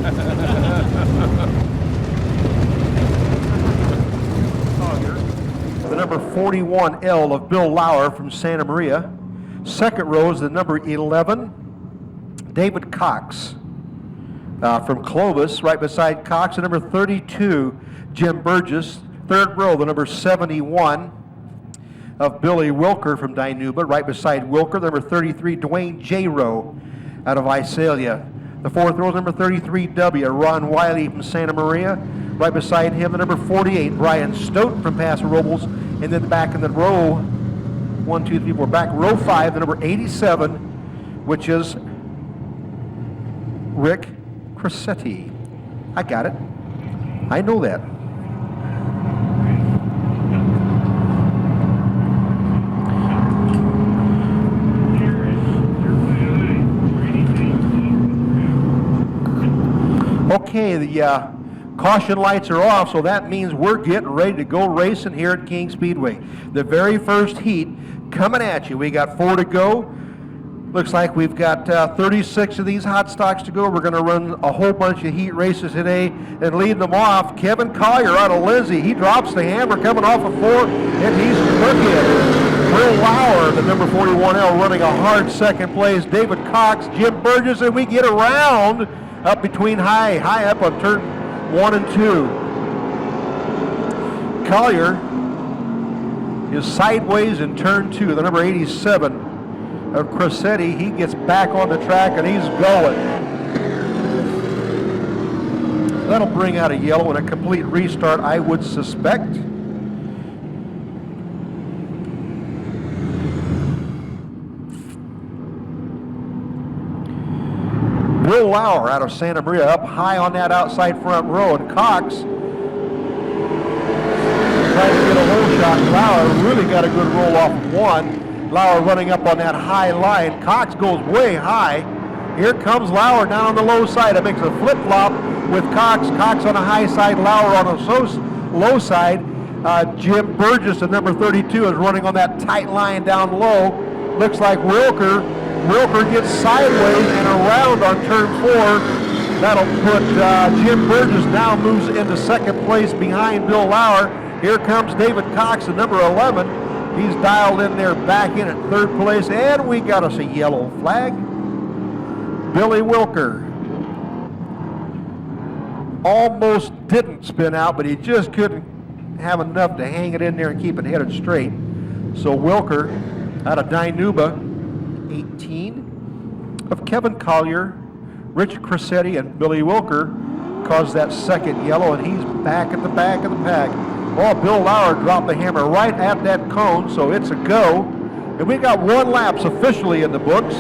The number 41L of Bill Lauer from Santa Maria. Second row is the number 11, David Cox from Clovis, right beside Cox. The number 32, Jim Burgess. Third row, the number 71 of Billy Wilker from Dinuba, right beside Wilker. The number 33, Dwayne J. Rowe out of Visalia. The fourth row is number 33W, Ron Wiley from Santa Maria. Right beside him, the number 48, Brian Stote from Paso Robles. And then back in the row, 1, 2, 3, 4, back row 5, the number 87, which is Rick Cressetti. I got it. I know that. Okay, the caution lights are off, so that means we're getting ready to go racing here at King Speedway. The very first heat coming at you. We got 4 to go. Looks like we've got 36 of these hot stocks to go. We're going to run a whole bunch of heat races today and lead them off. Kevin Collier out of Lindsay. He drops the hammer coming off of 4, and he's crooked. Will Lauer, the number 41L, running a hard second place. David Cox, Jim Burgess, and we get around up between high up on turn 1 and 2. Collier is sideways in turn 2. The number 87 of Cressetti, he gets back on the track and he's going. That'll bring out a yellow and a complete restart, I would suspect. Will Lauer out of Santa Maria up high on that outside front row, and Cox trying to get a hole shot. Lauer really got a good roll off of 1. Lauer running up on that high line. Cox goes way high. Here comes Lauer down on the low side. It makes a flip-flop with Cox. Cox on the high side, Lauer on the low side. Jim Burgess, the number 32, is running on that tight line down low. Looks like Wilker gets sideways and around on turn 4. That'll put Jim Burgess now moves into second place behind Bill Lauer. Here comes David Cox, the number 11. He's dialed in there back in at third place, and we got us a yellow flag. Billy Wilker almost didn't spin out, but he just couldn't have enough to hang it in there and keep it headed straight. So Wilker out of Dinuba, 18 of Kevin Collier, Rich Cressetti, and Billy Wilker caused that second yellow, and he's back at the back of the pack. Oh, Bill Lauer dropped the hammer right at that cone, so it's a go. And we got 1 laps officially in the books.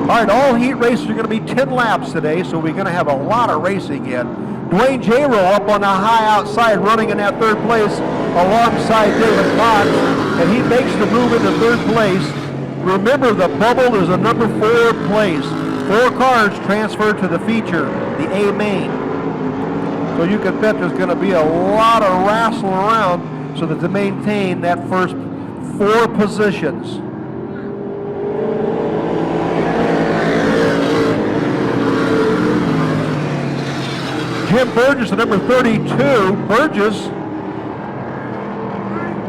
All right, all heat races are going to be 10 laps today, so we're going to have a lot of racing yet. Dwayne J. Rowe up on the high outside, running in that third place alongside David Cox, and he makes the move into third place. Remember, the bubble is a number 4 place. 4 cars transferred to the feature, the A main. So you can bet there's going to be a lot of wrestling around so that to maintain that first 4 positions. Jim Burgess, the number 32. Burgess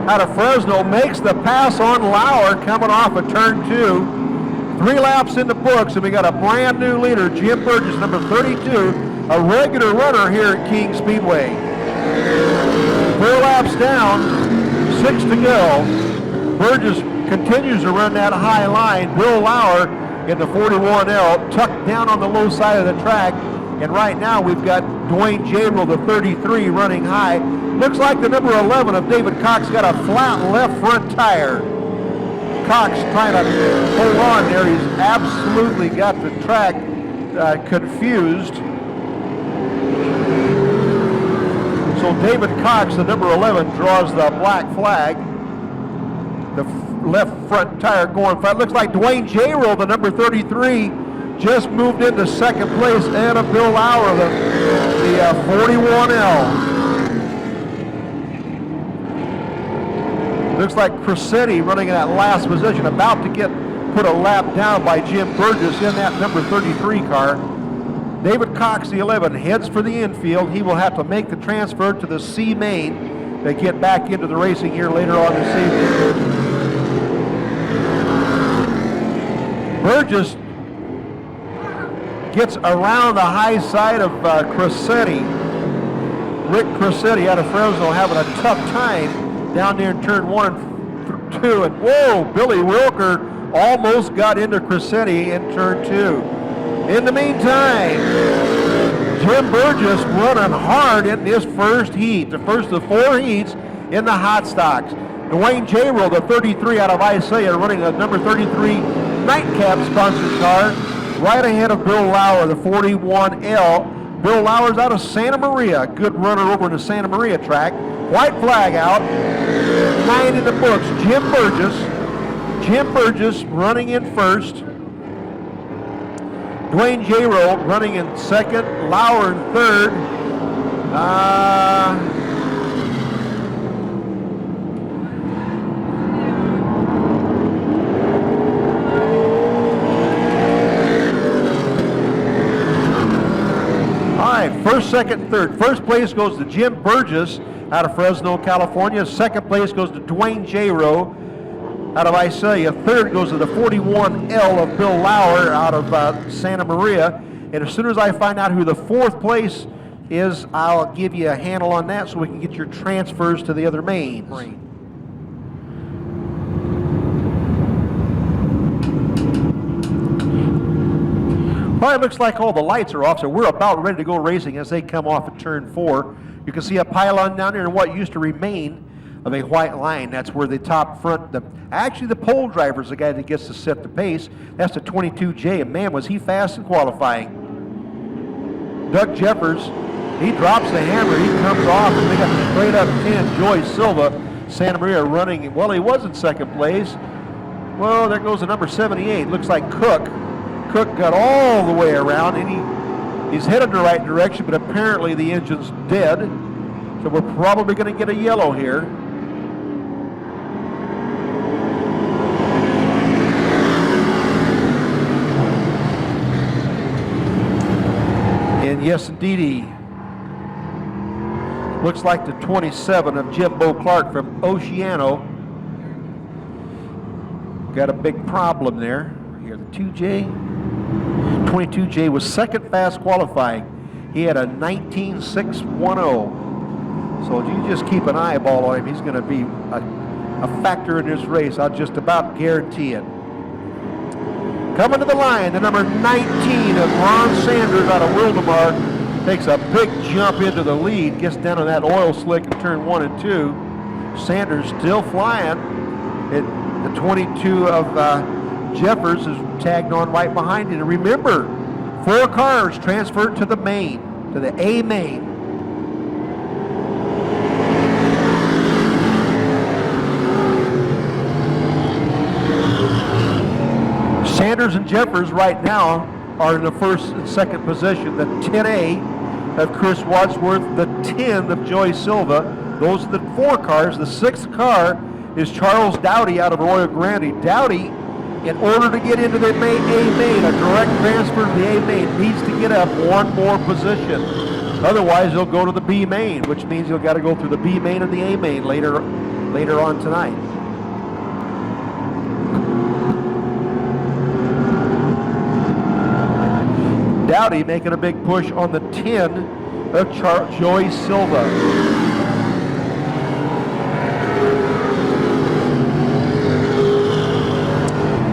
out of Fresno makes the pass on Lauer coming off of turn 2. 3 laps in the books, and we got a brand new leader, Jim Burgess, number 32, a regular runner here at King Speedway. 4 laps down, 6 to go. Burgess continues to run that high line. Bill Lauer in the 41L tucked down on the low side of the track. And right now we've got Dwayne J. Rowe, the 33, running high. Looks like the number 11 of David Cox got a flat left front tire. Cox trying to hold on there. He's absolutely got the track confused. So David Cox, the number 11, draws the black flag. The left front tire going flat. Looks like Dwayne J. Rowe, the number 33, just moved into second place ahead of Bill Lauer, the 41L. Looks like Cressetti running in that last position, about to get put a lap down by Jim Burgess in that number 33 car. David Cox, the 11, heads for the infield. He will have to make the transfer to the C main to get back into the racing here later on this evening. Burgess gets around the high side of Cressetti. Rick Cressetti out of Fresno having a tough time down there in turn 1 and 2. And whoa, Billy Wilker almost got into Cressetti in turn 2. In the meantime, Jim Burgess running hard in this first heat, the first of 4 heats in the hot stocks. Dwayne J-Roll, the 33 out of IMCA, running a number 33 nightcap sponsored car, right ahead of Bill Lauer, the 41L. Bill Lauer's out of Santa Maria. Good runner over to Santa Maria track. White flag out. 9 in the books. Jim Burgess running in first. Dwayne J-Roll running in second. Lauer in third. First, second, third. First place goes to Jim Burgess out of Fresno, California. Second place goes to Dwayne J-Row out of IMCA. Third goes to the 41L of Bill Lauer out of Santa Maria. And as soon as I find out who the fourth place is, I'll give you a handle on that so we can get your transfers to the other mains. Well, it looks like all the lights are off, so we're about ready to go racing as they come off at turn 4. You can see a pylon down there and what used to remain of a white line. That's where the top front, actually the pole driver is the guy that gets to set the pace. That's the 22J, and man, was he fast in qualifying. Doug Jeffers, he drops the hammer, he comes off, and we got the straight up 10, Joy Silva, Santa Maria running, well, he was in second place. Well, there goes the number 78, looks like Cook. Cook got all the way around, and he's headed in the right direction, but apparently the engine's dead. So we're probably going to get a yellow here. And yes, indeedy, looks like the 27 of Jimbo Clark from Oceano. Got a big problem there. Here, the 2J. 22J was second fast qualifying. He had a 19.610. So you just keep an eyeball on him. He's going to be a factor in this race. I'll just about guarantee it. Coming to the line, the number 19 of Ron Sanders out of Wildemar takes a big jump into the lead. Gets down on that oil slick in turn 1 and 2. Sanders still flying. The 22 of Jeffers is tagged on right behind it. And remember, 4 cars transferred to the main, to the A main. Sanders and Jeffers right now are in the first and second position. The 10A of Chris Wadsworth, the 10 of Joy Silva. Those are the 4 cars. The 6th car is Charles Dowdy out of Arroyo Grande. Dowdy, in order to get into the A main, a direct transfer to the A main, needs to get up 1 more position. Otherwise, he'll go to the B main, which means he'll got to go through the B main and the A main later on tonight. Dowdy making a big push on the 10 of Joy Silva.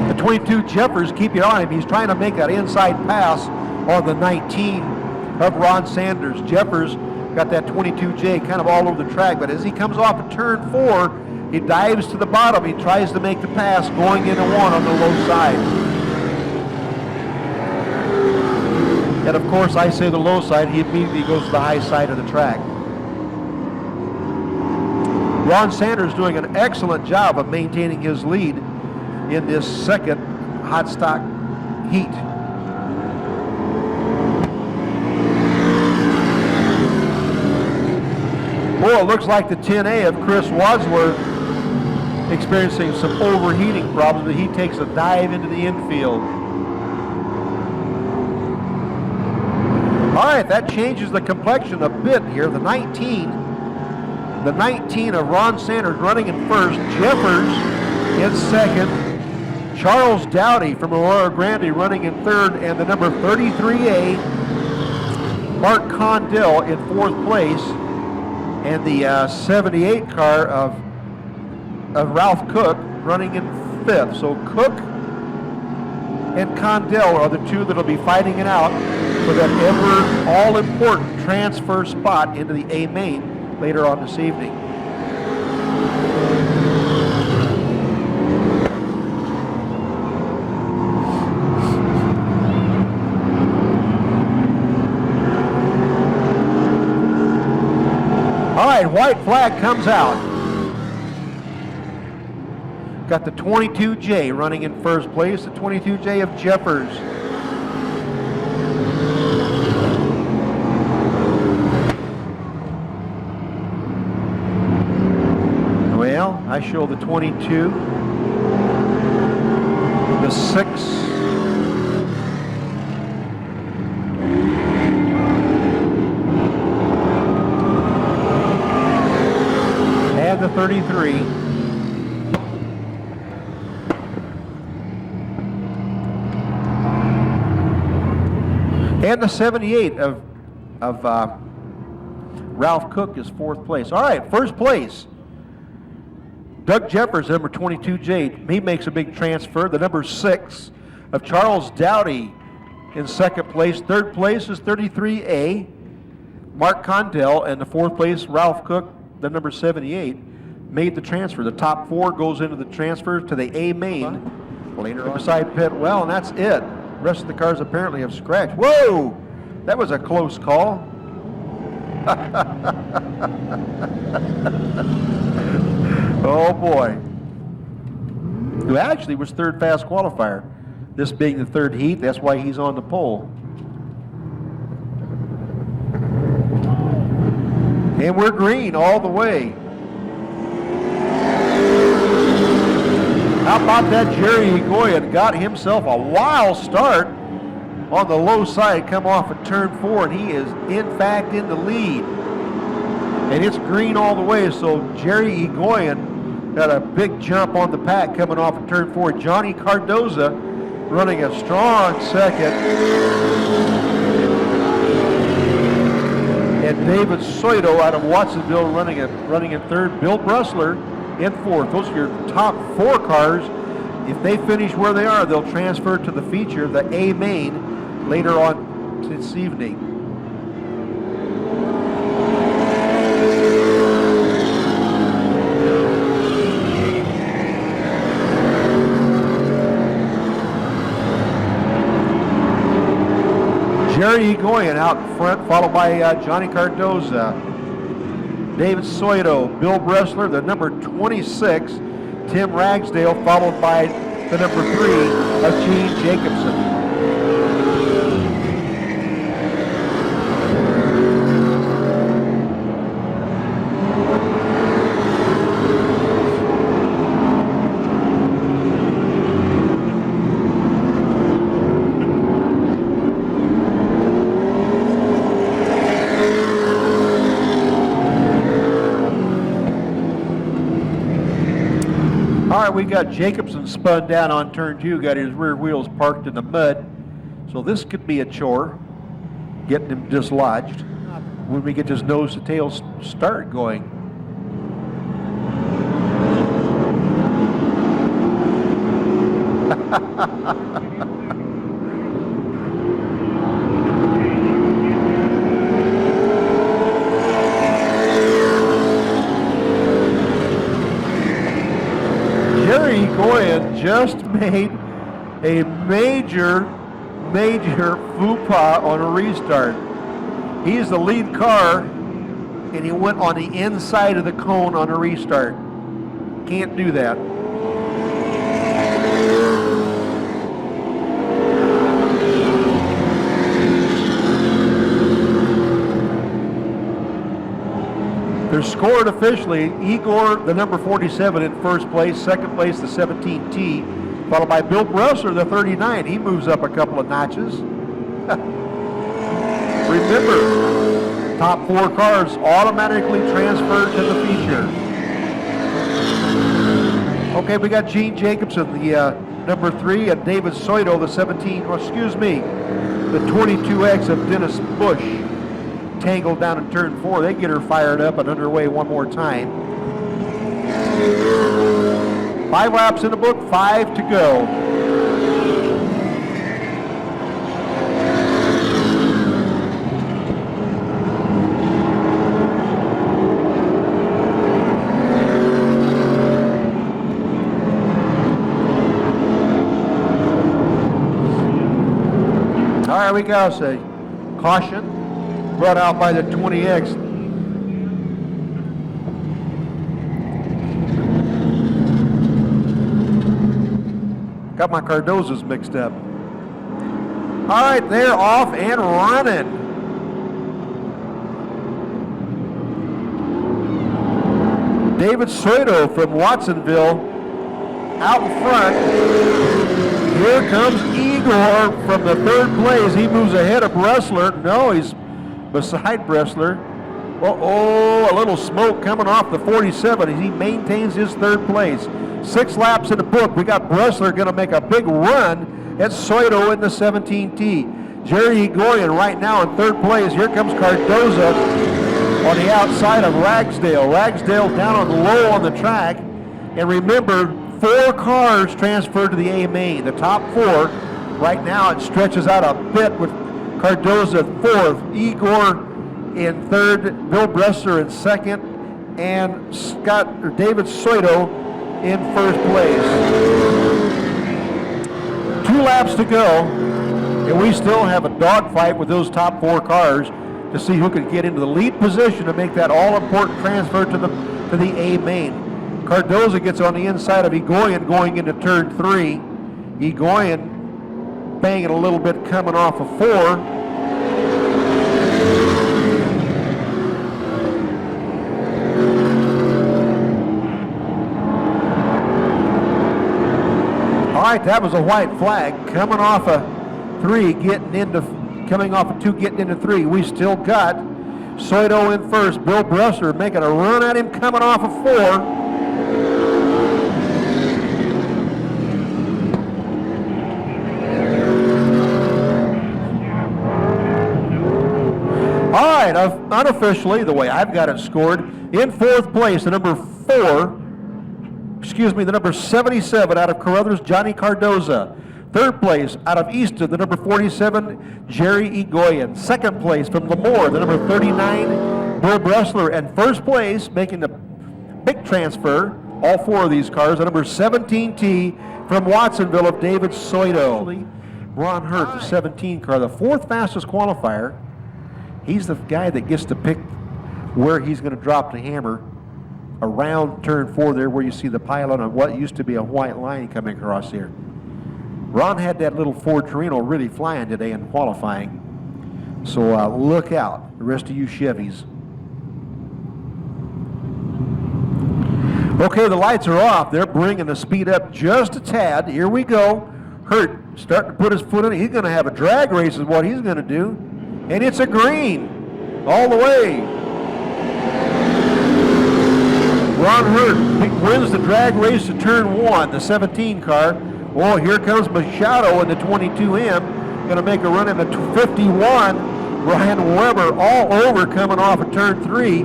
The 22 Jeffers, keep your eye on him. He's trying to make that inside pass on the 19 of Ron Sanders. Jeffers got that 22J kind of all over the track, but as he comes off of turn 4, he dives to the bottom. He tries to make the pass going into 1 on the low side. And of course, I say the low side, he immediately goes to the high side of the track. Ron Sanders doing an excellent job of maintaining his lead in this second hot stock heat. Boy, it looks like the 10A of Chris Wadsworth experiencing some overheating problems, but he takes a dive into the infield. All right, that changes the complexion a bit here. The 19 of Ron Sanders running in first, Jeffers in second, Charles Dowdy from Aurora Grande running in third, and the number 33A, Mark Condell in fourth place, and the 78 car of Ralph Cook running in fifth. So Cook and Condell are the two that will be fighting it out for that ever all-important transfer spot into the A main later on this evening. All right, white flag comes out. Got the 22J running in first place, the 22J of Jeffers. Well, I show the 22, the 6, and the 33. And the 78 of Ralph Cook is fourth place. All right, first place. Doug Jeffers, number 22J, he makes a big transfer. The number 6 of Charles Dowdy in second place. Third place is 33A, Mark Condell, and the fourth place, Ralph Cook, the number 78, made the transfer. The top 4 goes into the transfer to the A main later on beside pit. Well, and that's it. The rest of the cars apparently have scratched. Whoa! That was a close call. Oh boy. Who actually was third fast qualifier. This being the third heat, that's why he's on the pole. And we're green all the way. How about that Jerry Egoyan? Got himself a wild start on the low side, come off of turn 4, and he is in fact in the lead. And it's green all the way, so Jerry Egoyan got a big jump on the pack coming off of turn 4. Johnny Cardoza running a strong second. And David Soito out of Watsonville running in third. Bill Bressler in fourth. Those are your top 4 cars. If they finish where they are, they'll transfer to the feature, the A main, later on this evening. Jerry Egoyan out front, followed by Johnny Cardoza, David Soito, Bill Bressler, the number 26, Tim Ragsdale, followed by the number 3 of Gene Jacobson. All right, we got Jacobson spun down on turn 2, got his rear wheels parked in the mud. So this could be a chore, getting him dislodged when we get this nose to tail start going. Jerry Egoyan just made a major faux pas on a restart. He's the lead car, and he went on the inside of the cone on a restart. Can't do that. They're scored officially. Igor, the number 47, in first place. Second place, the 17T, followed by Bill Bressler, the 39. He moves up a couple of notches. Remember, top 4 cars automatically transfer to the feature. Okay, we got Gene Jacobson, the number 3, and David Soito, the 17, or excuse me, the 22X of Dennis Bush, tangled down in turn 4. They get her fired up and underway one more time. 5 laps in the book, 5 to go. All right, we go. So, caution brought out by the 20X. Got my Cardozas mixed up. All right, they're off and running. David Soito from Watsonville out in front. Here comes Igor from the 3rd place. He moves ahead of Bressler. No, he's beside Bressler. Uh-oh, a little smoke coming off the 47 as he maintains his 3rd place. 6 laps in the book. We got Bressler going to make a big run at Soito in the 17T. Jerry Egoyan right now in 3rd place. Here comes Cardoza on the outside of Ragsdale. Ragsdale down on low on the track. And remember, 4 cars transferred to the A main. The top 4, right now it stretches out a bit with Cardoza 4th, Igor in 3rd, Bill Bressler in 2nd, and David Soito in 1st place. 2 laps to go, and we still have a dogfight with those top 4 cars to see who can get into the lead position to make that all-important transfer to the A main. Cardoza gets on the inside of Egoyan going into turn 3. Egoyan banging a little bit coming off of 4. All right, that was a white flag coming off of 3, coming off of 2, getting into 3. We still got Soito in 1st, Bill Bressler making a run at him coming off of 4. All right, unofficially, the way I've got it scored, in 4th place, the number 77 out of Carruthers, Johnny Cardoza. 3rd place out of Easton, the number 47, Jerry Egoyan. 2nd place from Lemoore, the number 39, Bill Bressler. And 1st place, making the big transfer, all 4 of these cars, the number 17T from Watsonville of David Soito. Ron Hurt, the 17 car, the 4th fastest qualifier. He's the guy that gets to pick where he's going to drop the hammer around turn 4 there where you see the pylon on what used to be a white line coming across here. Ron had that little Ford Torino really flying today in qualifying. So look out, the rest of you Chevys. Okay, the lights are off. They're bringing the speed up just a tad. Here we go. Hurt starting to put his foot in it. He's going to have a drag race is what he's going to do. And it's a green all the way. Ron Hurt wins the drag race to turn 1, the 17 car. Oh, here comes Machado in the 22M. Going to make a run in the 51. Brian Weber all over coming off of turn 3.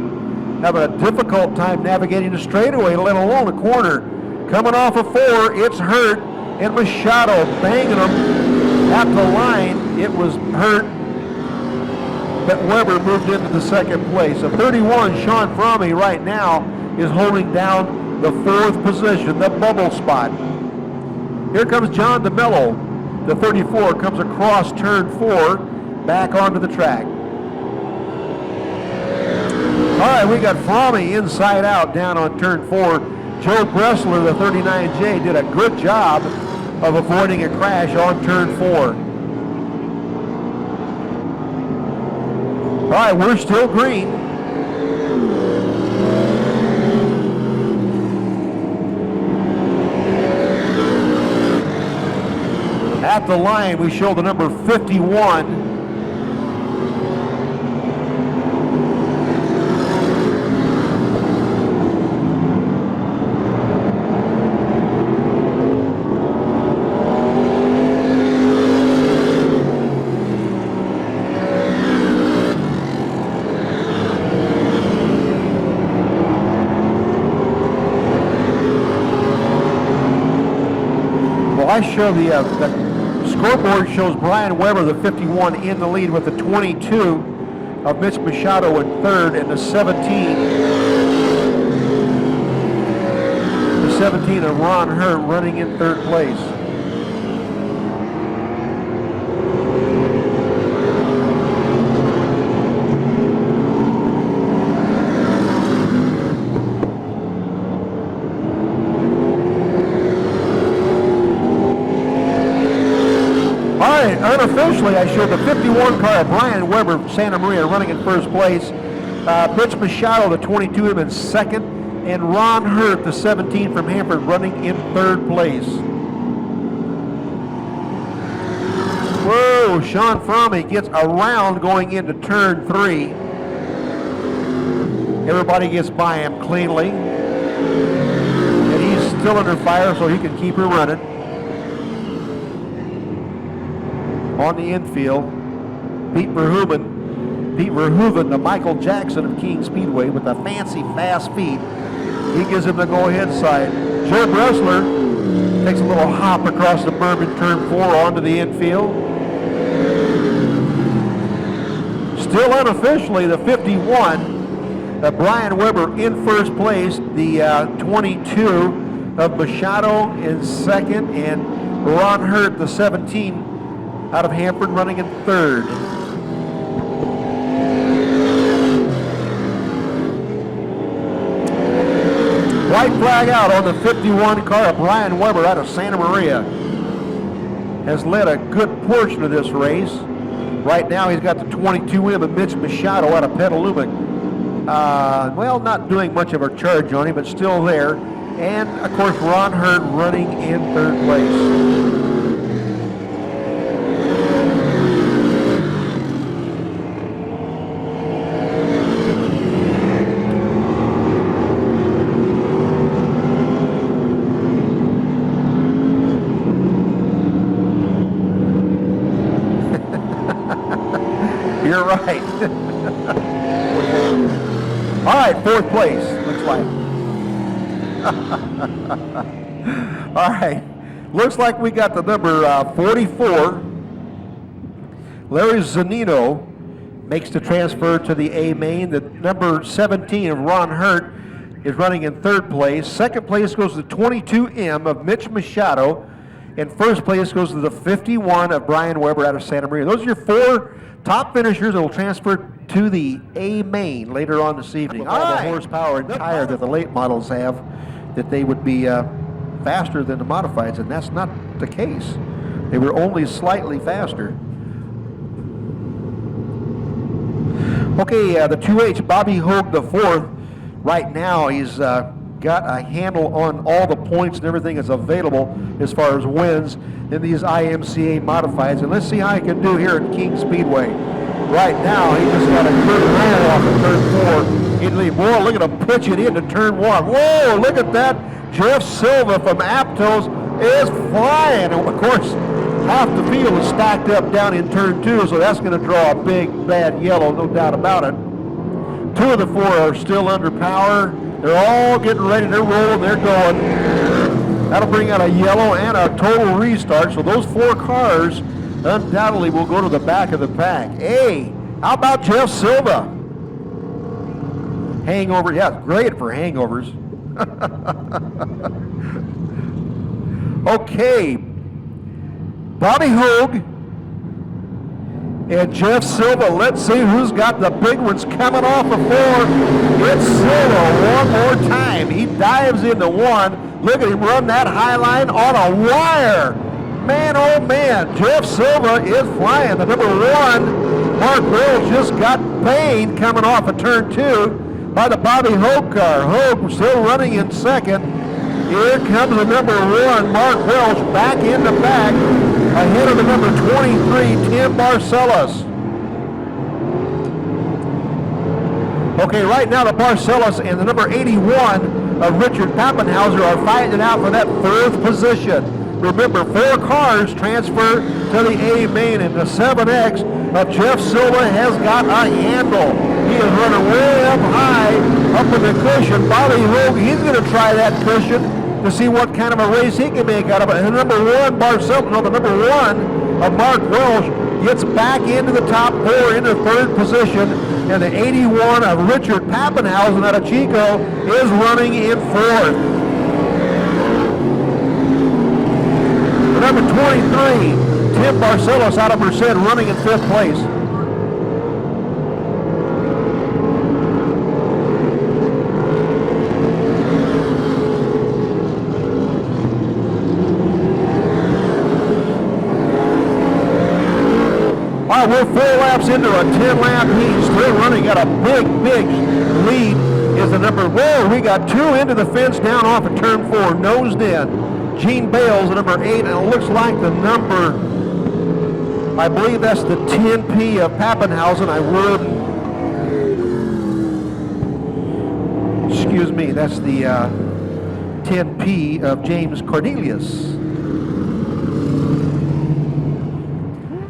Having a difficult time navigating the straightaway, let alone the corner. Coming off of 4, it's Hurt and Machado banging them at the line. It was Hurt, but Weber moved into the 2nd place. So 31, Sean Fromme right now is holding down the 4th position, the bubble spot. Here comes John DeMello. The 34 comes across turn 4, back onto the track. All right, we got Fromme inside out down on turn 4. Joe Bressler, the 39J, did a good job of avoiding a crash on turn 4. All right, we're still green. the line, we show the number 51. I show the scoreboard shows Brian Weber, the 51, in the lead with the 22 of Mitch Machado in third, and the 17 of Ron Hurt running in third place. Unofficially, I showed the 51 car of Brian Weber of Santa Maria running in first place. Mitch Machado, the 22, in second, and Ron Hurt, the 17 from Hanford, running in third place. Whoa, Sean Fromme gets around going into turn 3. Everybody gets by him cleanly. And he's still under fire, so he can keep her running. On the infield, Pete Verhoeven, the Michael Jackson of King Speedway with the fancy fast feet. He gives him the go-ahead side. Joe Bressler takes a little hop across the berm in turn 4 onto the infield. Still unofficially, the 51, Brian Weber in first place, the 22 of Machado in second, and Ron Hurt, the 17, out of Hanford, running in third. White flag out on the 51 car of Brian Weber out of Santa Maria. Has led a good portion of this race. Right now he's got the 22M of Mitch Machado out of Petaluma. Well, not doing much of a charge on him, but still there. And of course Ron Hurt running in third place. You're right. All right, fourth place, looks like. All right, looks like we got the number 44. Larry Zanino makes the transfer to the A main. The number 17 of Ron Hurt is running in third place. Second place goes to the 22M of Mitch Machado. And first place goes to the 51 of Brian Weber out of Santa Maria. Those are your 4 top finishers that will transfer to the A main later on this evening. With all the horsepower and tire that the late models have, that they would be faster than the modifieds, and that's not the case. They were only slightly faster. Okay, the 2H Bobby Hogue the 4th. Right now he's got a handle on all the points and everything that's available as far as wins in these IMCA modifieds. And let's see how he can do here at King Speedway. Right now, he just got a good roll off of turn 4 into the wall. Look at him pitch it into turn 1. Whoa, look at that. Jeff Silva from Aptos is flying. And of course, half the field is stacked up down in turn 2, so that's going to draw a big, bad yellow, no doubt about it. 2 of the 4 are still under power. They're all getting ready to roll, and they're going. That'll bring out a yellow and a total restart, so those 4 cars undoubtedly will go to the back of the pack. Hey, how about Jeff Silva? Hangover, yeah, great for hangovers. Okay, Bobby Hogue and Jeff Silva. Let's see who's got the big ones coming off of 4. It's Silva one more time. He dives into 1. Look at him run that high line on a wire. Man, oh man, Jeff Silva is flying. The number 1, Mark Burrows, just got pain coming off of turn 2 by the Bobby Hogue car. Hogue still running in second. Here comes the number 1, Mark Burrows, back in the back. ahead of the number 23, Tim Barcelos. Okay, right now the Barcelos and the number 81 of Richard Pappenhauser are fighting it out for that third position. Remember, 4 cars transfer to the A main, and the 7X of Jeff Silva has got a handle. He is running way up high, up in the cushion. Bobby Hogue, he's going to try that cushion to see what kind of a race he can make out of it. And the number 1, the number 1 of Mark Welsh gets back into the top 4 into third position. And the 81 of Richard Pappenhausen out of Chico is running in 4th. The number 23, Tim Barcelos out of Merced, running in 5th place. All right, we're 4 laps into a 10-lap heat. Still running at a big lead is the number, we got 2 into the fence down off of turn 4, nosed in. Gene Bales, the number 8, and it looks like the number, I believe that's the 10P of Pappenhausen. Excuse me, that's the 10P of James Cornelius.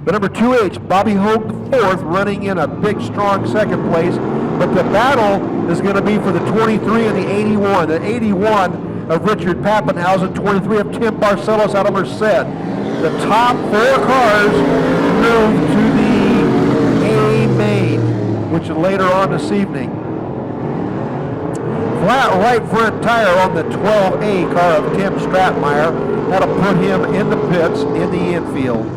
The number 2H, Bobby Hogue, 4th, running in a big, strong 2nd place. But the battle is going to be for the 23 and the 81. The 81 of Richard Pappenhausen, 23 of Tim Barcelos out of Merced. The top 4 cars move to the A main, which is later on this evening. Flat right front tire on the 12A car of Tim Stratmeyer. That'll put him in the pits in the infield.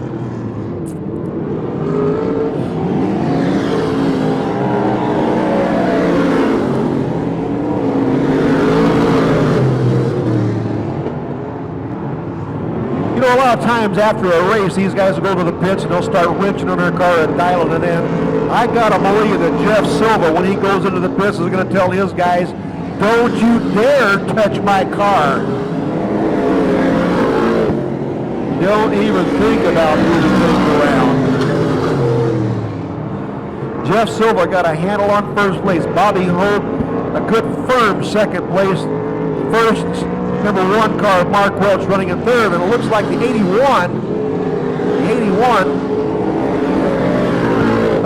You know, a lot of times after a race, these guys will go to the pits and they'll start wrenching on their car and dialing it in. I gotta believe that Jeff Silva, when he goes into the pits, is going to tell his guys, "Don't you dare touch my car. Don't even think about moving things around." Jeff Silva got a handle on 1st place. Bobby Hogue, a good firm 2nd place. First, number 1 car, Mark Welch, running in 3rd, and it looks like the 81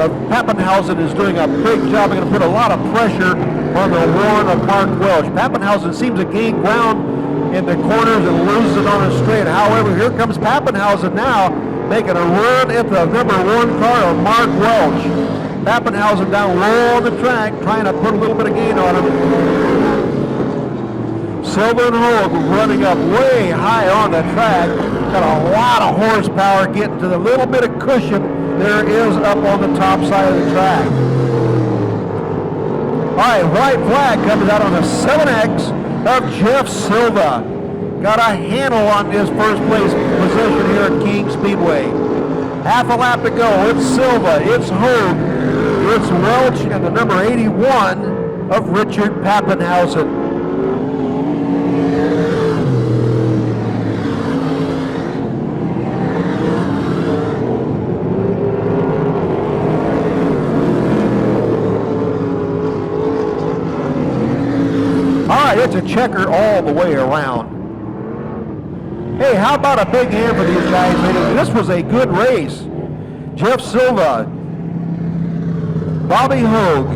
of Pappenhausen is doing a big job. They're going to put a lot of pressure on the 1 of Mark Welch. Pappenhausen seems to gain ground in the corners and loses it on a straight. However, here comes Pappenhausen now, making a run at the number 1 car of Mark Welch. Pappenhausen down low on the track, trying to put a little bit of gain on him. Silva and Hogue running up way high on the track. Got a lot of horsepower getting to the little bit of cushion there is up on the top side of the track. All right, white flag comes out on the 7X of Jeff Silva. Got a handle on his 1st place position here at King Speedway. Half a lap to go. It's Silva, it's Hogue, it's Welch, and the number 81 of Richard Pappenhausen. It's a checker all the way around. Hey, how about a big hand for these guys? This was a good race. Jeff Silva, Bobby Hogue,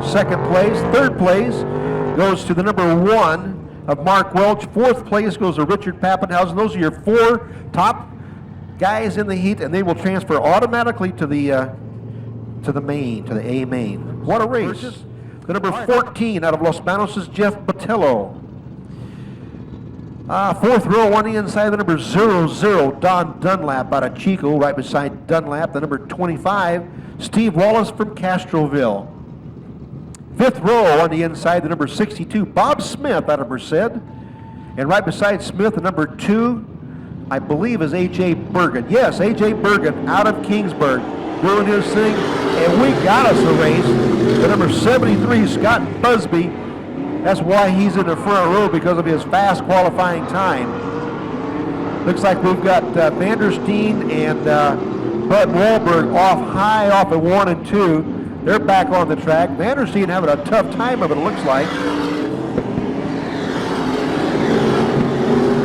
2nd place. 3rd place goes to the number 1 of Mark Welch. 4th place goes to Richard Pappenhausen. Those are your 4 top guys in the heat, and they will transfer automatically to the main, to the A main. What a race. The number 14 out of Los Banos is Jeff Botello. 4th row on the inside, the number 00, Don Dunlap out of Chico, right beside Dunlap. The number 25, Steve Wallace from Castroville. 5th row on the inside, the number 62, Bob Smith out of Merced. And right beside Smith, the number 2, I believe is A.J. Bergen. Yes, A.J. Bergen out of Kingsburg, doing his thing. And we got us a race. The number 73, Scott Busby. That's why he's in the front row, because of his fast qualifying time. Looks like we've got Vandersteen and Bud Wahlberg high off at 1 and 2. They're back on the track. Vandersteen having a tough time of it, it looks like.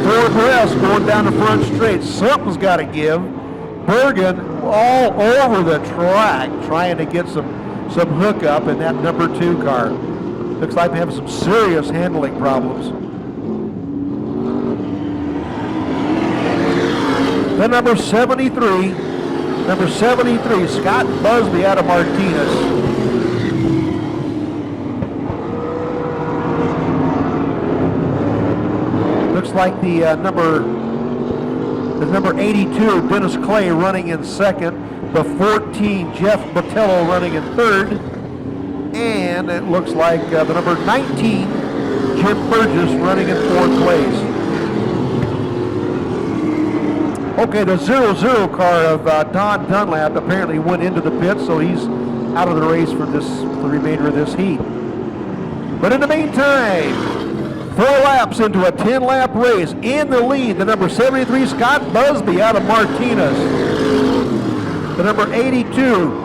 Ford West going down the front straight. Something's got to give. Bergen all over the track trying to get some hookup in that number 2 car. Looks like they have some serious handling problems. The number 73, Scott Busby out of Martinez. Looks like the number 82, Dennis Clay, running in second. The 14, Jeff Botello, running in third. And it looks like the number 19, Jim Burgess, running in fourth place. Okay, the 0-0 car of Don Dunlap apparently went into the pit, so he's out of the race for the remainder of this heat. But in the meantime, 4 laps into a 10-lap race. In the lead, the number 73, Scott Busby out of Martinez. The number 82,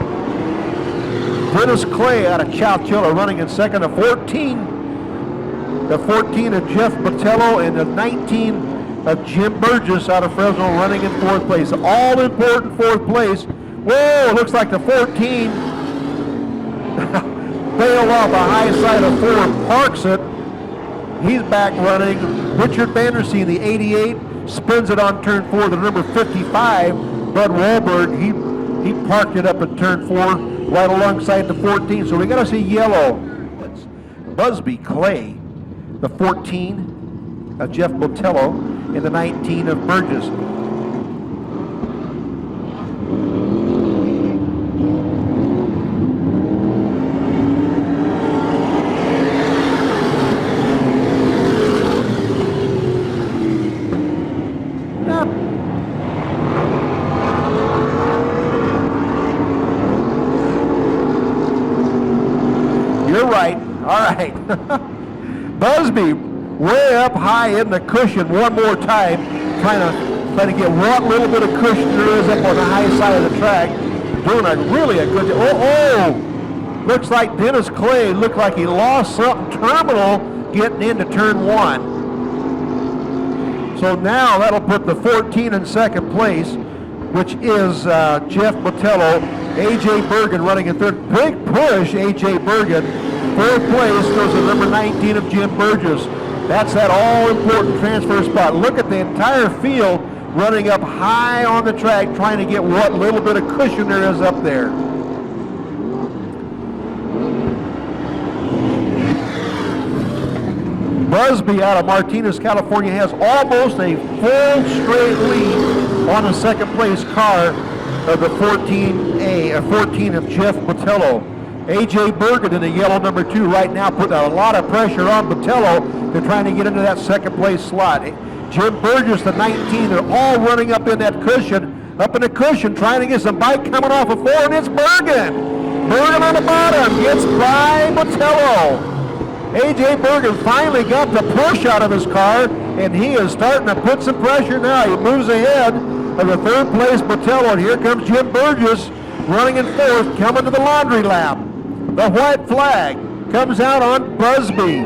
Dennis Clay out of Chowchilla, running in second. The 14 of Jeff Botello, and the 19 of Jim Burgess out of Fresno, running in fourth place. All important fourth place. Whoa, looks like the 14 bailed off a high side of 4 and parks it. He's back running. Richard Vandersteen, the 88, spins it on turn 4. The number 55, Bud Wahlberg, he parked it up at turn 4 right alongside the 14. So we got to see yellow. Busby, Clay, the 14 of Jeff Botello, and the 19 of Burgess. You're right. All right. Busby way up high in the cushion one more time, trying to get what little bit of cushion there is up on the high side of the track. Doing a good job. Oh! Looks like Dennis Clay looked like he lost something terminal getting into turn 1. So now that'll put the 14 in second place, which is Jeff Botello. A.J. Bergen running in third. Big push, A.J. Bergen. Fourth place goes to number 19 of Jim Burgess. That's that all-important transfer spot. Look at the entire field running up high on the track, trying to get what little bit of cushion there is up there. Busby out of Martinez, California, has almost a full straight lead on the second place car of the 14 of Jeff Botello. A.J. Bergen in the yellow number 2 right now, putting a lot of pressure on Botello. They're trying to get into that second place slot. Jim Burgess, the 19, they're all running up in that cushion, trying to get some bike coming off of 4, and it's Bergen. Bergen on the bottom, gets by Botello. A.J. Bergen finally got the push out of his car, and he is starting to put some pressure now. He moves ahead of the third place Botello, and here comes Jim Burgess running in fourth, coming to the laundry lap. The white flag comes out on Busby.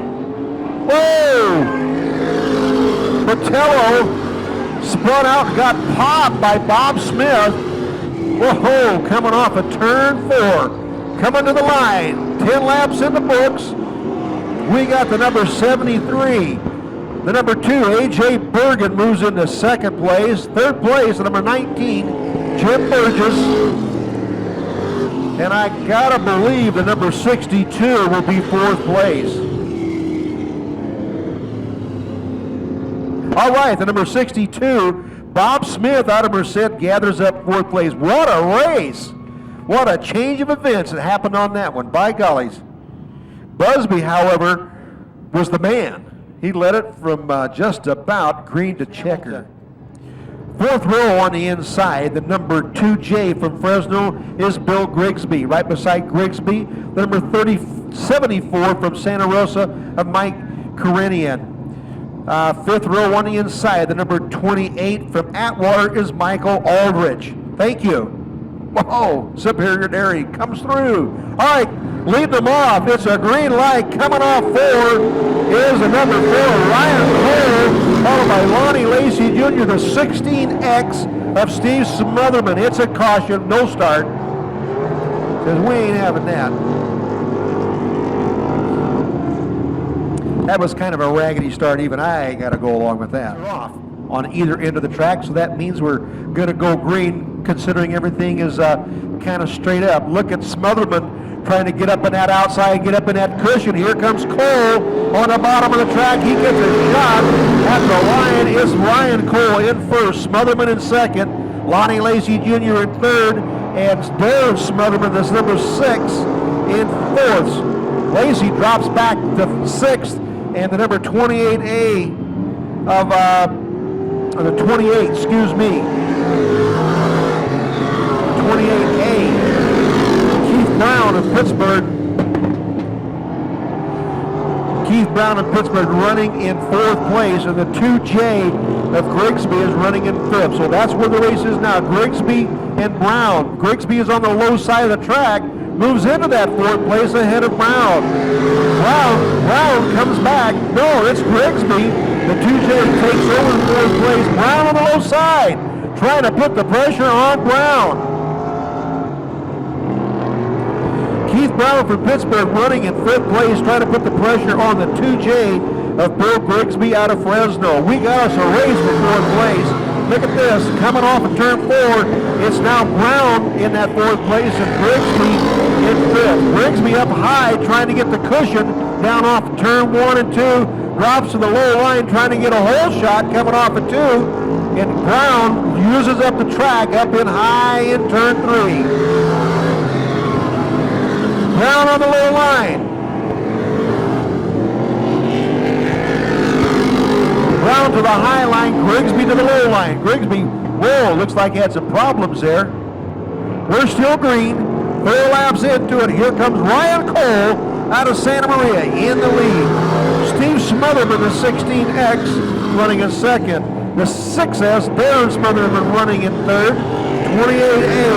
Whoa! Botello spun out and got popped by Bob Smith. Whoa, coming off of turn 4. Coming to the line. 10 laps in the books. We got the number 73. The number 2, A.J. Bergen, moves into second place. Third place, the number 19, Jim Burgess. And I gotta believe the number 62 will be fourth place. All right, the number 62, Bob Smith out of Merced, gathers up fourth place. What a race. What a change of events that happened on that one, by gollies. Busby, however, was the man. He led it from just about green to checker. Fourth row on the inside, the number 2J from Fresno is Bill Grigsby. Right beside Grigsby, the number 74 from Santa Rosa of Mike Karenian. Fifth row on the inside, the number 28 from Atwater is Michael Aldrich. Thank you. Whoa, Superior Dairy comes through. All right, lead them off. It's a green light. Coming off 4 is the number 4, Ryan Cole, followed by Lonnie Lacey Jr., the 16X of Steve Smotherman. It's a caution, no start. Says we ain't having that. That was kind of a raggedy start. Even I got to go along with that. Off on either end of the track, so that means we're going to go green, considering everything is kind of straight up. Look at Smotherman trying to get up in that outside, get up in that cushion. Here comes Cole on the bottom of the track. He gets a shot at the line. It's Ryan Cole in first, Smotherman in second, Lonnie Lacey Jr. in third, and Darren Smotherman, this number 6, in fourth. Lacey drops back to 6th, and the number 28A of the 28, excuse me, 28A, Keith Brown of Pittsburgh. Keith Brown of Pittsburgh running in 4th place, and the 2J of Grigsby is running in 5th. So that's where the race is now. Grigsby and Brown. Grigsby is on the low side of the track, moves into that 4th place ahead of Brown. Brown comes back. No, it's Grigsby. The 2J takes over 4th place. Brown on the low side, trying to put the pressure on Brown. Keith Brown from Pittsburgh running in 5th place, trying to put the pressure on the 2J of Bill Grigsby out of Fresno. We got us a race for 4th place. Look at this, coming off of turn 4, it's now Brown in that 4th place and Grigsby in 5th. Grigsby up high, trying to get the cushion down off of turn 1 and 2, drops to the low line, trying to get a hole shot coming off of 2, and Brown uses up the track up in high in turn 3. Brown on the low line. Brown to the high line, Grigsby to the low line. Grigsby, whoa, looks like he had some problems there. We're still green. 4 laps into it. Here comes Ryan Cole out of Santa Maria in the lead. Steve Smotherman, the 16X, running in second. The 6S, Darren Smotherman running in third. 28A.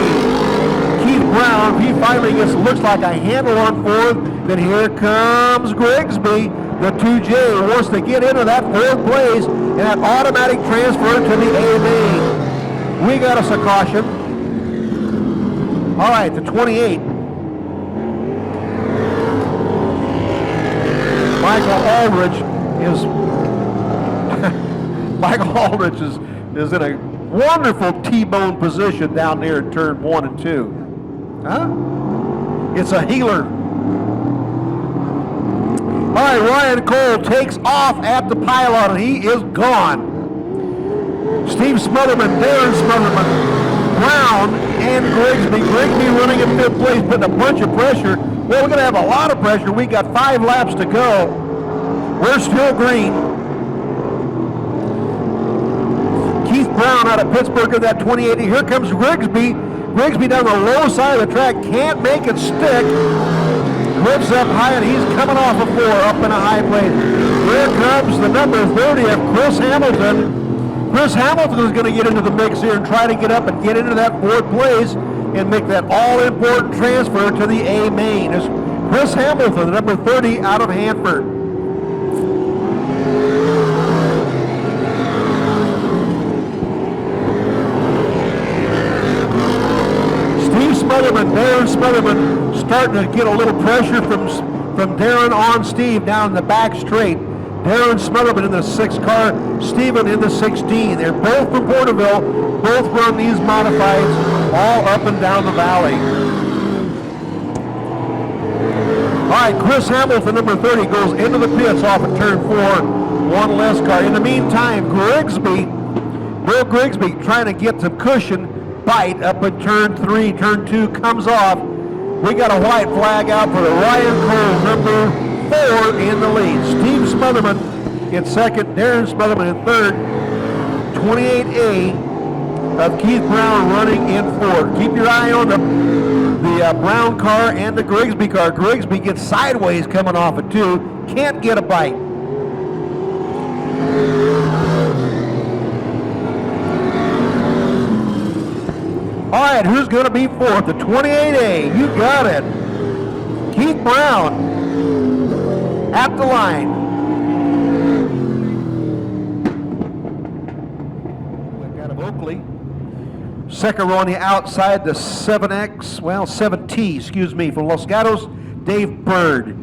Keith Brown, he finally gets, looks like a handle on 4th. Then here comes Grigsby. The 2J wants to get into that 4th place and that automatic transfer to the A main. We got us a caution. All right, the 28. Michael Aldrich is in a wonderful T-bone position down there in turn 1 and 2. Huh? It's a healer. All right, Ryan Cole takes off at the pylon, and he is gone. Steve Smotherman, Darren Smotherman, Brown, and Grigsby. Grigsby running in 5th place, putting a bunch of pressure. Well, we're going to have a lot of pressure. We got 5 laps to go. We're still green. Keith Brown out of Pittsburgh in that 28. Here comes Grigsby. Grigsby down the low side of the track, can't make it stick. Whips up high, and he's coming off of 4 up in a high place. Here comes the number 30 of Chris Hamilton. Chris Hamilton is going to get into the mix here and try to get up and get into that 4th place and make that all-important transfer to the A main. It's Chris Hamilton, the number 30 out of Hanford. Darren Smotherman starting to get a little pressure from Darren on Steve down the back straight. Darren Smotherman in the 6 car, Steven in the 16. They're both from Porterville, both run these modifieds all up and down the valley. All right, Chris Hamilton, number 30, goes into the pits off of turn 4, 1 less car. In the meantime, Bill Grigsby trying to get some cushion, bite up in turn 3, turn 2 comes off. We got a white flag out for the Ryan Cole, number 4 in the lead. Steve Smotherman in second, Darren Smotherman in third. 28A of Keith Brown running in 4th. Keep your eye on the Brown car and the Grigsby car. Grigsby gets sideways coming off of 2, can't get a bite. All right, who's going to be fourth? The 28A. You got it. Keith Brown at the line. Out of Oakley. Second row on the outside, the 7T, excuse me, from Los Gatos, Dave Bird.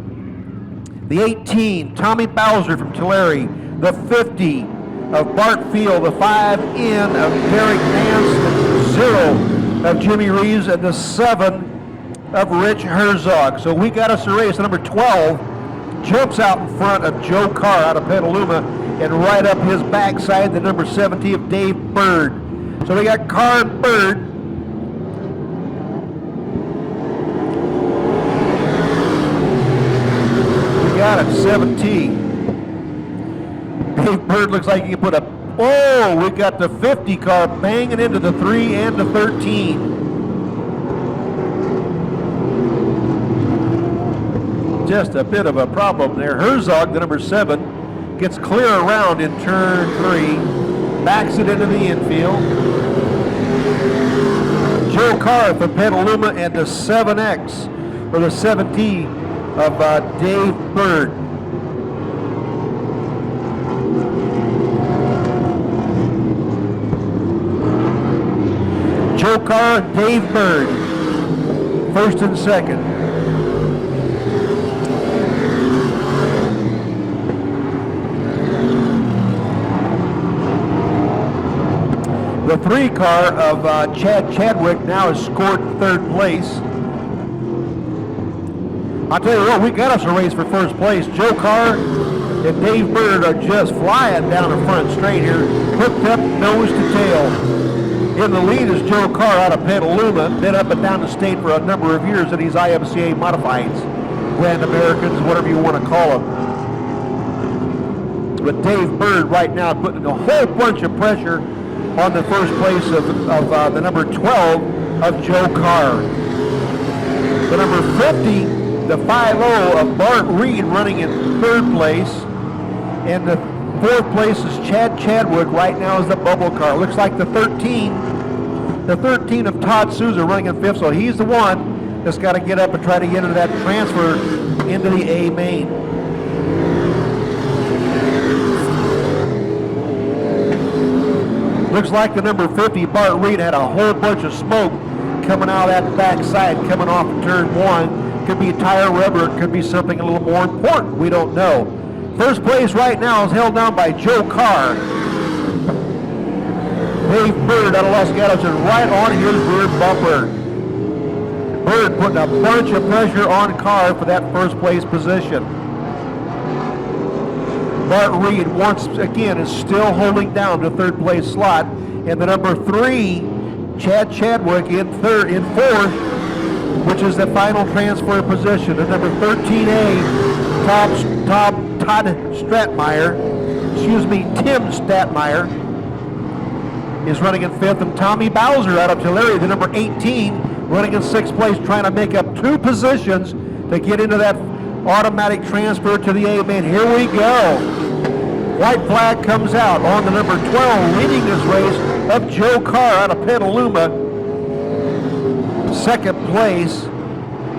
The 18, Tommy Bowser from Tulare. The 50 of Bart Field. The 5N of Derek Nance. The 0 of Jimmy Reeves. And the 7 of Rich Herzog. So we got us a race. Number 12 jumps out in front of Joe Carr out of Petaluma, and right up his backside, the number 70 of Dave Bird. So we got Carr and Bird. We got it, 7T. Dave Bird looks like he can put a, oh, we got the 50 car banging into the 3 and the 13. Just a bit of a problem there. Herzog, the number 7, gets clear around in turn 3, backs it into the infield. Joe Carr from Petaluma and the 7X, or the 7T of Dave Bird. Joe Carr, Dave Bird, first and second. The 3 car of Chad Chadwick now has scored third place. I'll tell you what, we got us a race for first place. Joe Carr and Dave Bird are just flying down the front straight here, hooked up nose to tail. In the lead is Joe Carr out of Petaluma, been up and down the state for a number of years at these IMCA modifieds, Grand Americans, whatever you want to call them. But Dave Bird right now putting a whole bunch of pressure on the first place of the number 12 of Joe Carr. The number 50, the 5-0 of Bart Reed running in third place. And the fourth place is Chad Chadwick right now is the bubble car. Looks like the 13 of Todd Souza running in fifth, so he's the one that's got to get up and try to get into that transfer into the A main. Looks like the number 50, Bart Reed, had a whole bunch of smoke coming out of that backside, coming off of turn 1. Could be tire rubber, it could be something a little more important. We don't know. First place right now is held down by Joe Carr. Dave Bird out of Los Gatos is right on his rear bumper. Bird putting a bunch of pressure on Carr for that first place position. Bart Reed once again is still holding down the third place slot, and the number 3, Chad Chadwick in fourth, which is the final transfer position. The number 13A, Tim Statmeyer is running in fifth, and Tommy Bowser out of Tulare, the number 18, running in sixth place, trying to make up 2 positions to get into that automatic transfer to the A main. Here we go. White flag comes out on the number 12, leading this race of Joe Carr out of Petaluma. Second place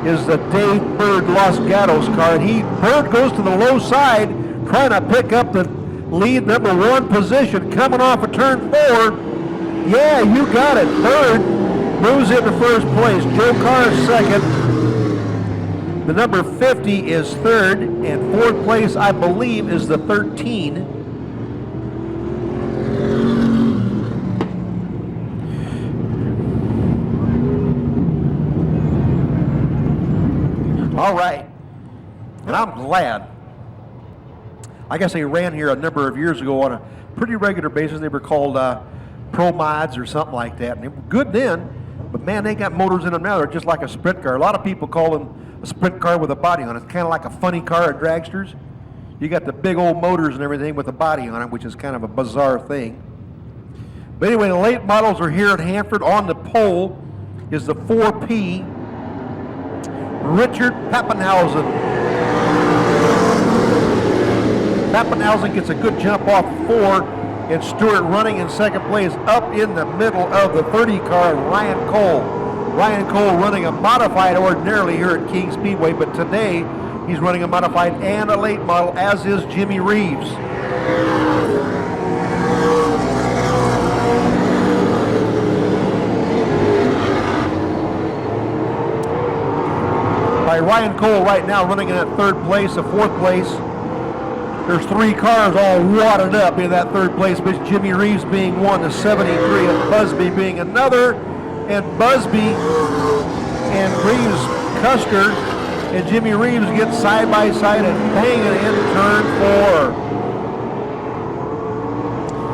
is the Dave Bird Los Gatos car. Bird goes to the low side, trying to pick up the lead number 1 position, coming off of turn 4. Yeah, you got it. Bird moves into first place. Joe Carr is second. The number 50 is third, and fourth place, I believe, is the 13. All right, and I'm glad. I guess they ran here a number of years ago on a pretty regular basis. They were called Pro Mods or something like that, and they were good then, but man, they got motors in them now. They're just like a sprint car. A lot of people call them a sprint car with a body on it. It's kind of like a funny car at dragsters. You got the big old motors and everything with a body on it, which is kind of a bizarre thing. But anyway, the late models are here at Hanford. On the pole is the 4P, Richard Pappenhausen. Pappenhausen gets a good jump off 4, and Stewart running in second place up in the middle of the 30 car, Ryan Cole. Ryan Cole running a modified ordinarily here at King Speedway, but today he's running a modified and a late model, as is Jimmy Reeves. Ryan Cole right now running in that third place, a fourth place. There's 3 cars all wadded up in that third place, but Jimmy Reeves being one, the 73, and Busby being another. And Busby and Reeves, Custer, and Jimmy Reeves get side by side and bang it in turn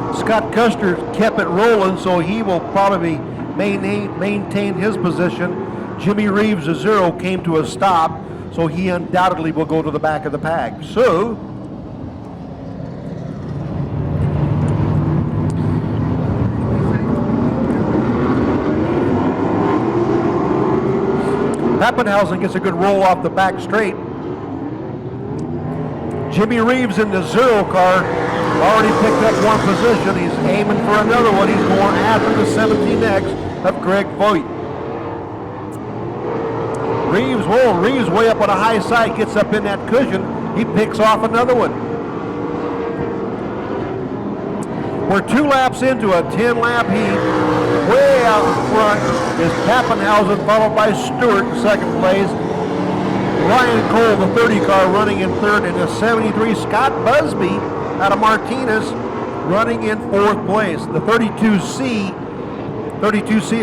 4. Scott Custer kept it rolling, so he will probably maintain his position. Jimmy Reeves, a 0, came to a stop, so he undoubtedly will go to the back of the pack. So, Pappenhausen gets a good roll off the back straight. Jimmy Reeves in the 0 car already picked up one position. He's aiming for another one. He's going after the 17X of Greg Voigt. Reeves way up on the high side, gets up in that cushion. He picks off another one. We're 2 laps into a 10-lap heat. Way out in front is Pappenhausen, followed by Stewart in second place. Ryan Cole, the 30 car, running in third, and the 73, Scott Busby out of Martinez, running in fourth place. The 32C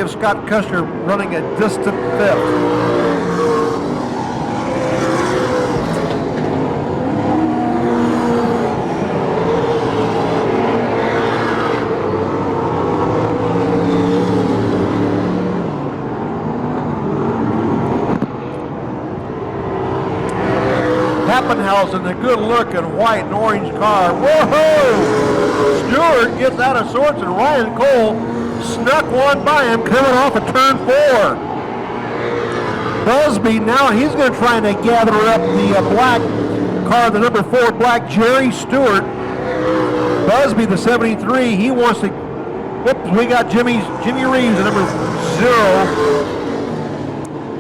of Scott Custer running a distant fifth. Pappenhausen, a good-looking white and orange car. Whoa! Stewart gets out of sorts, and Ryan Cole snuck one by him coming off of turn 4. Busby, now he's going to try to gather up the black car, the number 4 black Jerry Stewart. Busby, the 73, he wants to... Whoops, we got Jimmy Reeves, the number 0.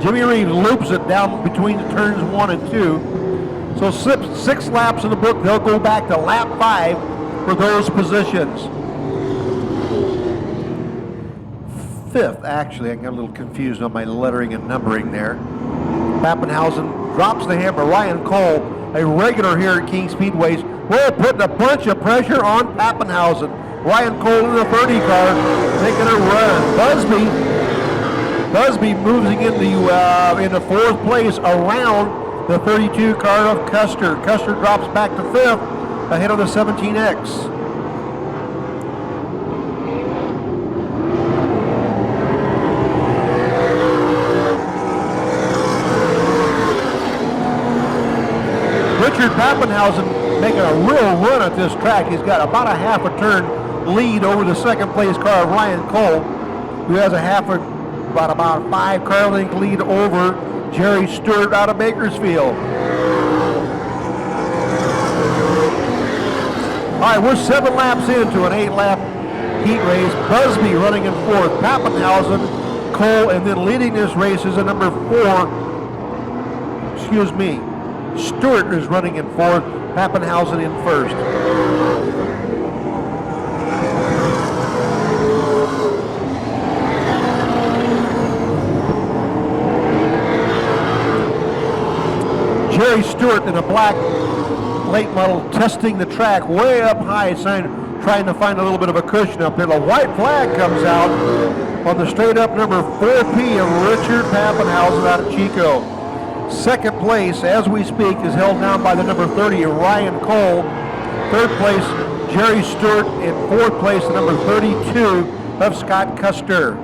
Jimmy Reeves loops it down between the turns 1 and 2. So 6 laps in the book. They'll go back to lap 5 for those positions. 5th, actually. I got a little confused on my lettering and numbering there. Pappenhausen drops the hammer. Ryan Cole, a regular here at King Speedways, we're putting a bunch of pressure on Pappenhausen. Ryan Cole in the 30 car making a run. Busby moving into 4th place around the 32 car of Custer. Custer drops back to 5th ahead of the 17X. Richard Pappenhausen making a real run at this track. He's got about a half a turn lead over the second place car of Ryan Cole, who has about 5 car length lead over Jerry Stewart out of Bakersfield. All right, we're 7 laps into an 8-lap heat race. Busby running in 4th. Pappenhausen, Cole, and then leading this race is a number 4. Stewart is running in 4th. Pappenhausen in 1st. Jerry Stewart in a black late model testing the track way up high, trying to find a little bit of a cushion up there. A white flag comes out on the straight up number 4P of Richard Pappenhausen out of Chico. Second place, as we speak, is held down by the number 30 of Ryan Cole. Third place, Jerry Stewart. In 4th place, the number 32 of Scott Custer.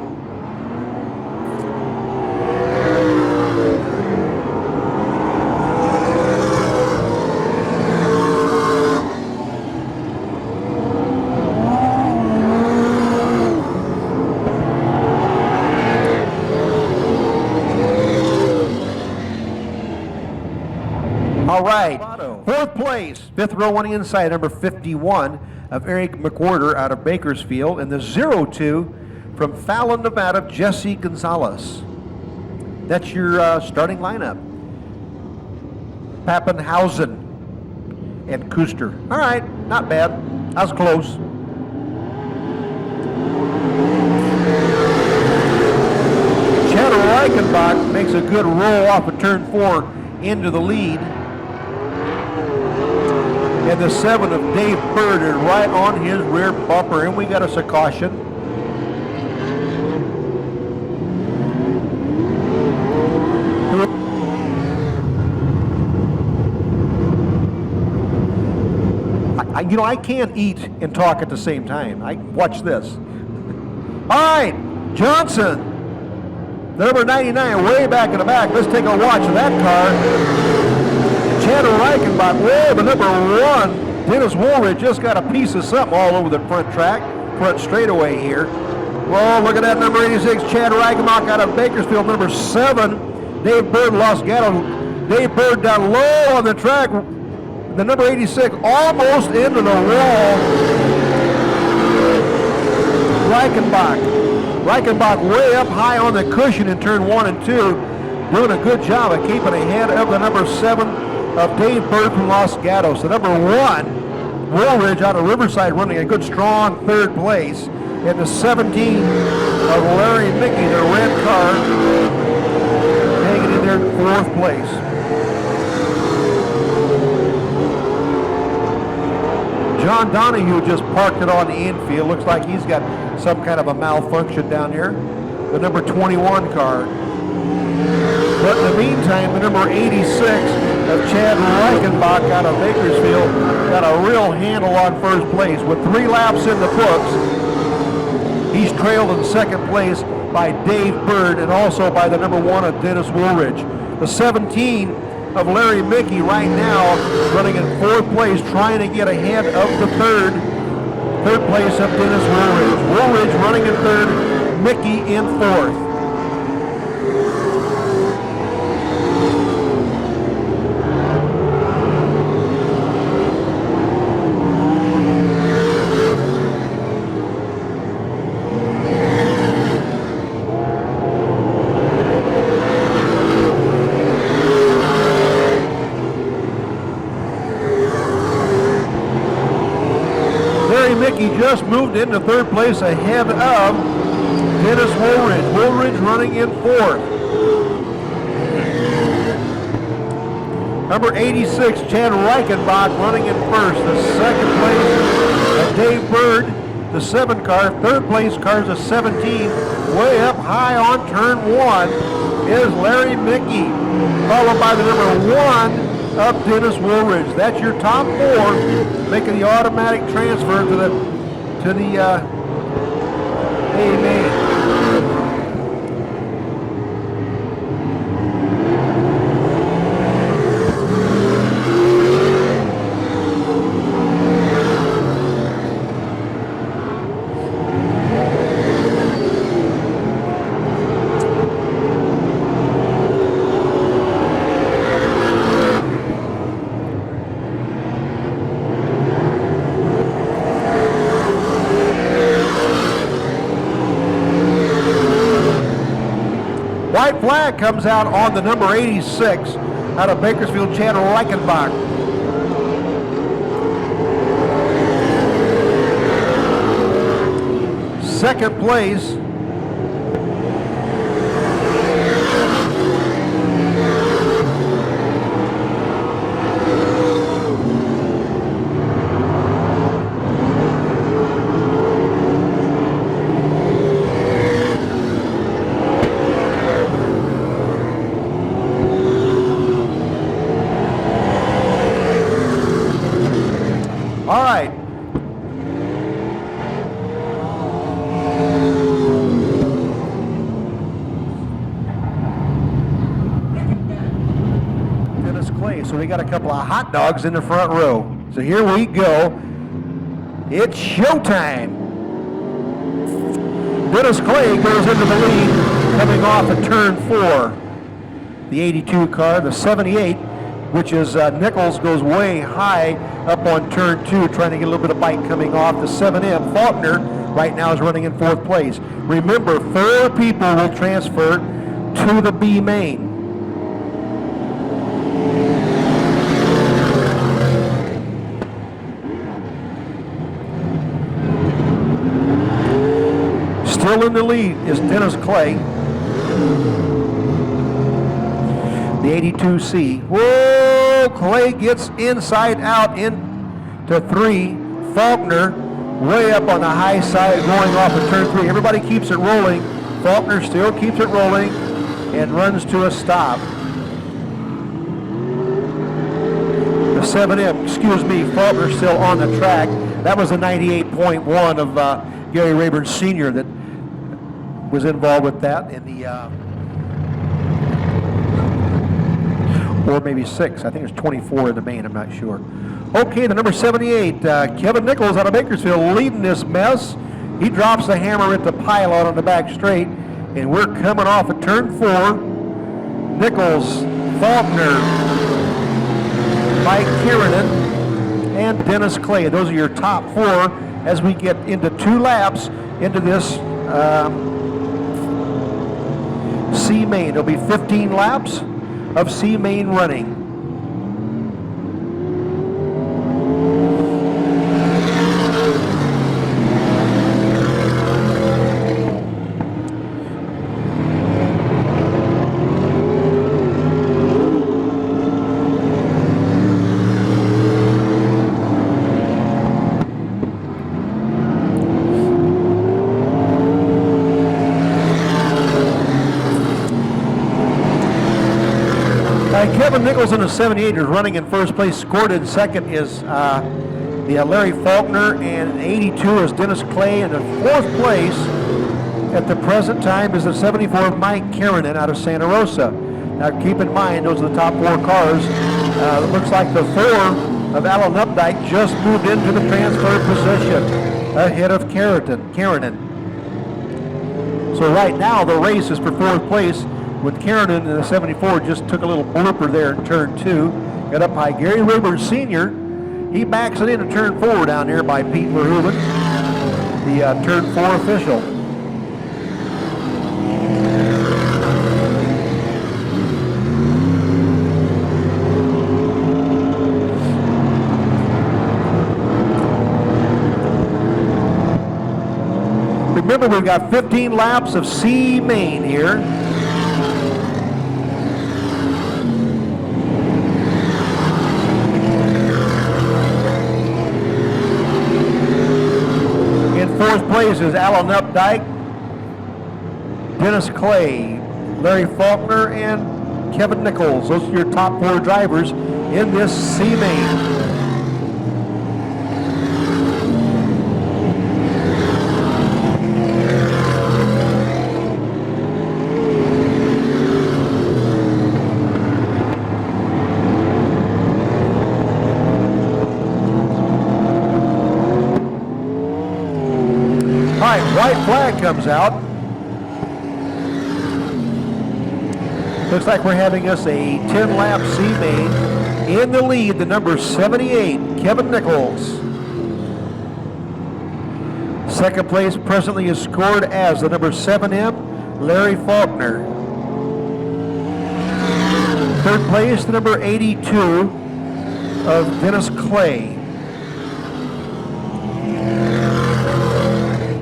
All right, 4th place. 5th row on the inside, number 51 of Eric McWhorter out of Bakersfield. And the 0-2 from Fallon, Nevada, Jesse Gonzalez. That's your starting lineup. Pappenhausen and Kuster. All right, not bad. That was close. Chad Reichenbach makes a good roll off of turn 4 into the lead. And the 7 of Dave Bird is right on his rear bumper, and we got us a caution. I can't eat and talk at the same time. Watch this. All right, Johnson, number 99, way back in the back. Let's take a watch of that car. Chad Reichenbach, whoa, the number 1, Dennis Woolridge, just got a piece of something all over the front straightaway here. Whoa, look at that number 86, Chad Reichenbach out of Bakersfield. Number 7, Dave Bird, Los Gatos. Dave Bird down low on the track. The number 86 almost into the wall. Reichenbach way up high on the cushion in turn 1 and 2, doing a good job of keeping ahead of the number 7 of Dave Bird from Los Gatos. The number 1, Woolridge out of Riverside, running a good strong 3rd place. And the 17 of Larry Mickey, their red car, hanging in there 4th place. John Donahue just parked it on the infield. Looks like he's got some kind of a malfunction down here. The number 21 car. But in the meantime, the number 86 of Chad Reichenbach out of Bakersfield got a real handle on 1st place. With 3 laps in the books, he's trailed in 2nd place by Dave Bird and also by the number 1 of Dennis Woolridge. The 17 of Larry Mickey right now running in 4th place, trying to get ahead of the 3rd place of Dennis Woolridge. Woolridge running in 3rd, Mickey in 4th. Mickey just moved into 3rd place ahead of Dennis Woolridge. Woolridge running in 4th. Number 86, Chad Reichenbach running in 1st. The 2nd place of Dave Bird, the 7 car. 3rd place car is a 17. Way up high on turn 1 is Larry Mickey, followed by the number 1 of Dennis Woolridge. That's your top 4, making the automatic transfer to the main. White flag comes out on the number 86 out of Bakersfield, Chad Reichenbach. Second place, all right. Dennis Clay. So we got a couple of hot dogs in the front row. So here we go. It's showtime. Dennis Clay goes into the lead coming off at turn 4. The 82 car, the 78 which is Nichols goes way high up on turn 2, trying to get a little bit of bite coming off the 7M. Faulkner right now is running in 4th place. Remember, 4 people will transfer to the B main. Still in the lead is Dennis Clay, the 82C. Whoa, Clay gets inside out into 3. Faulkner way up on the high side going off of turn 3. Everybody keeps it rolling. Faulkner still keeps it rolling and runs to a stop. The 7M, Faulkner still on the track. That was a 98.1 of Gary Rayburn Sr. that was involved with that in the, or maybe 6. I think there's 24 in the main, I'm not sure. Okay, the number 78, Kevin Nichols out of Bakersfield leading this mess. He drops the hammer at the pylon on the back straight, and we're coming off of turn 4. Nichols, Faulkner, Mike Kiernan, and Dennis Clay. Those are your top 4 as we get into 2 laps into this C main. There'll be 15 laps of C main running. Kevin Nichols in the 78 is running in 1st place. Scored in 2nd is the Larry Faulkner, and 82 is Dennis Clay. And in 4th place at the present time is the 74 Mike Kiernan out of Santa Rosa. Now keep in mind, those are the top 4 cars. It looks like the 4 of Alan Updike just moved into the transfer position ahead of Kiernan. So right now the race is for 4th place, with Kiernan in the 74 just took a little blooper there in turn 2. Got up by Gary Rayburn Sr. He backs it into turn 4 down there by Pete Verhoeven, the turn 4 official. Remember, we've got 15 laps of C main here. In 4th place is Alan Updike, Dennis Clay, Larry Faulkner, and Kevin Nichols. Those are your top 4 drivers in this C main. White flag comes out. Looks like we're having us a 10-lap C main. In the lead, the number 78, Kevin Nichols. 2nd place presently is scored as the number 7M, Larry Faulkner. 3rd place, the number 82 of Dennis Clay.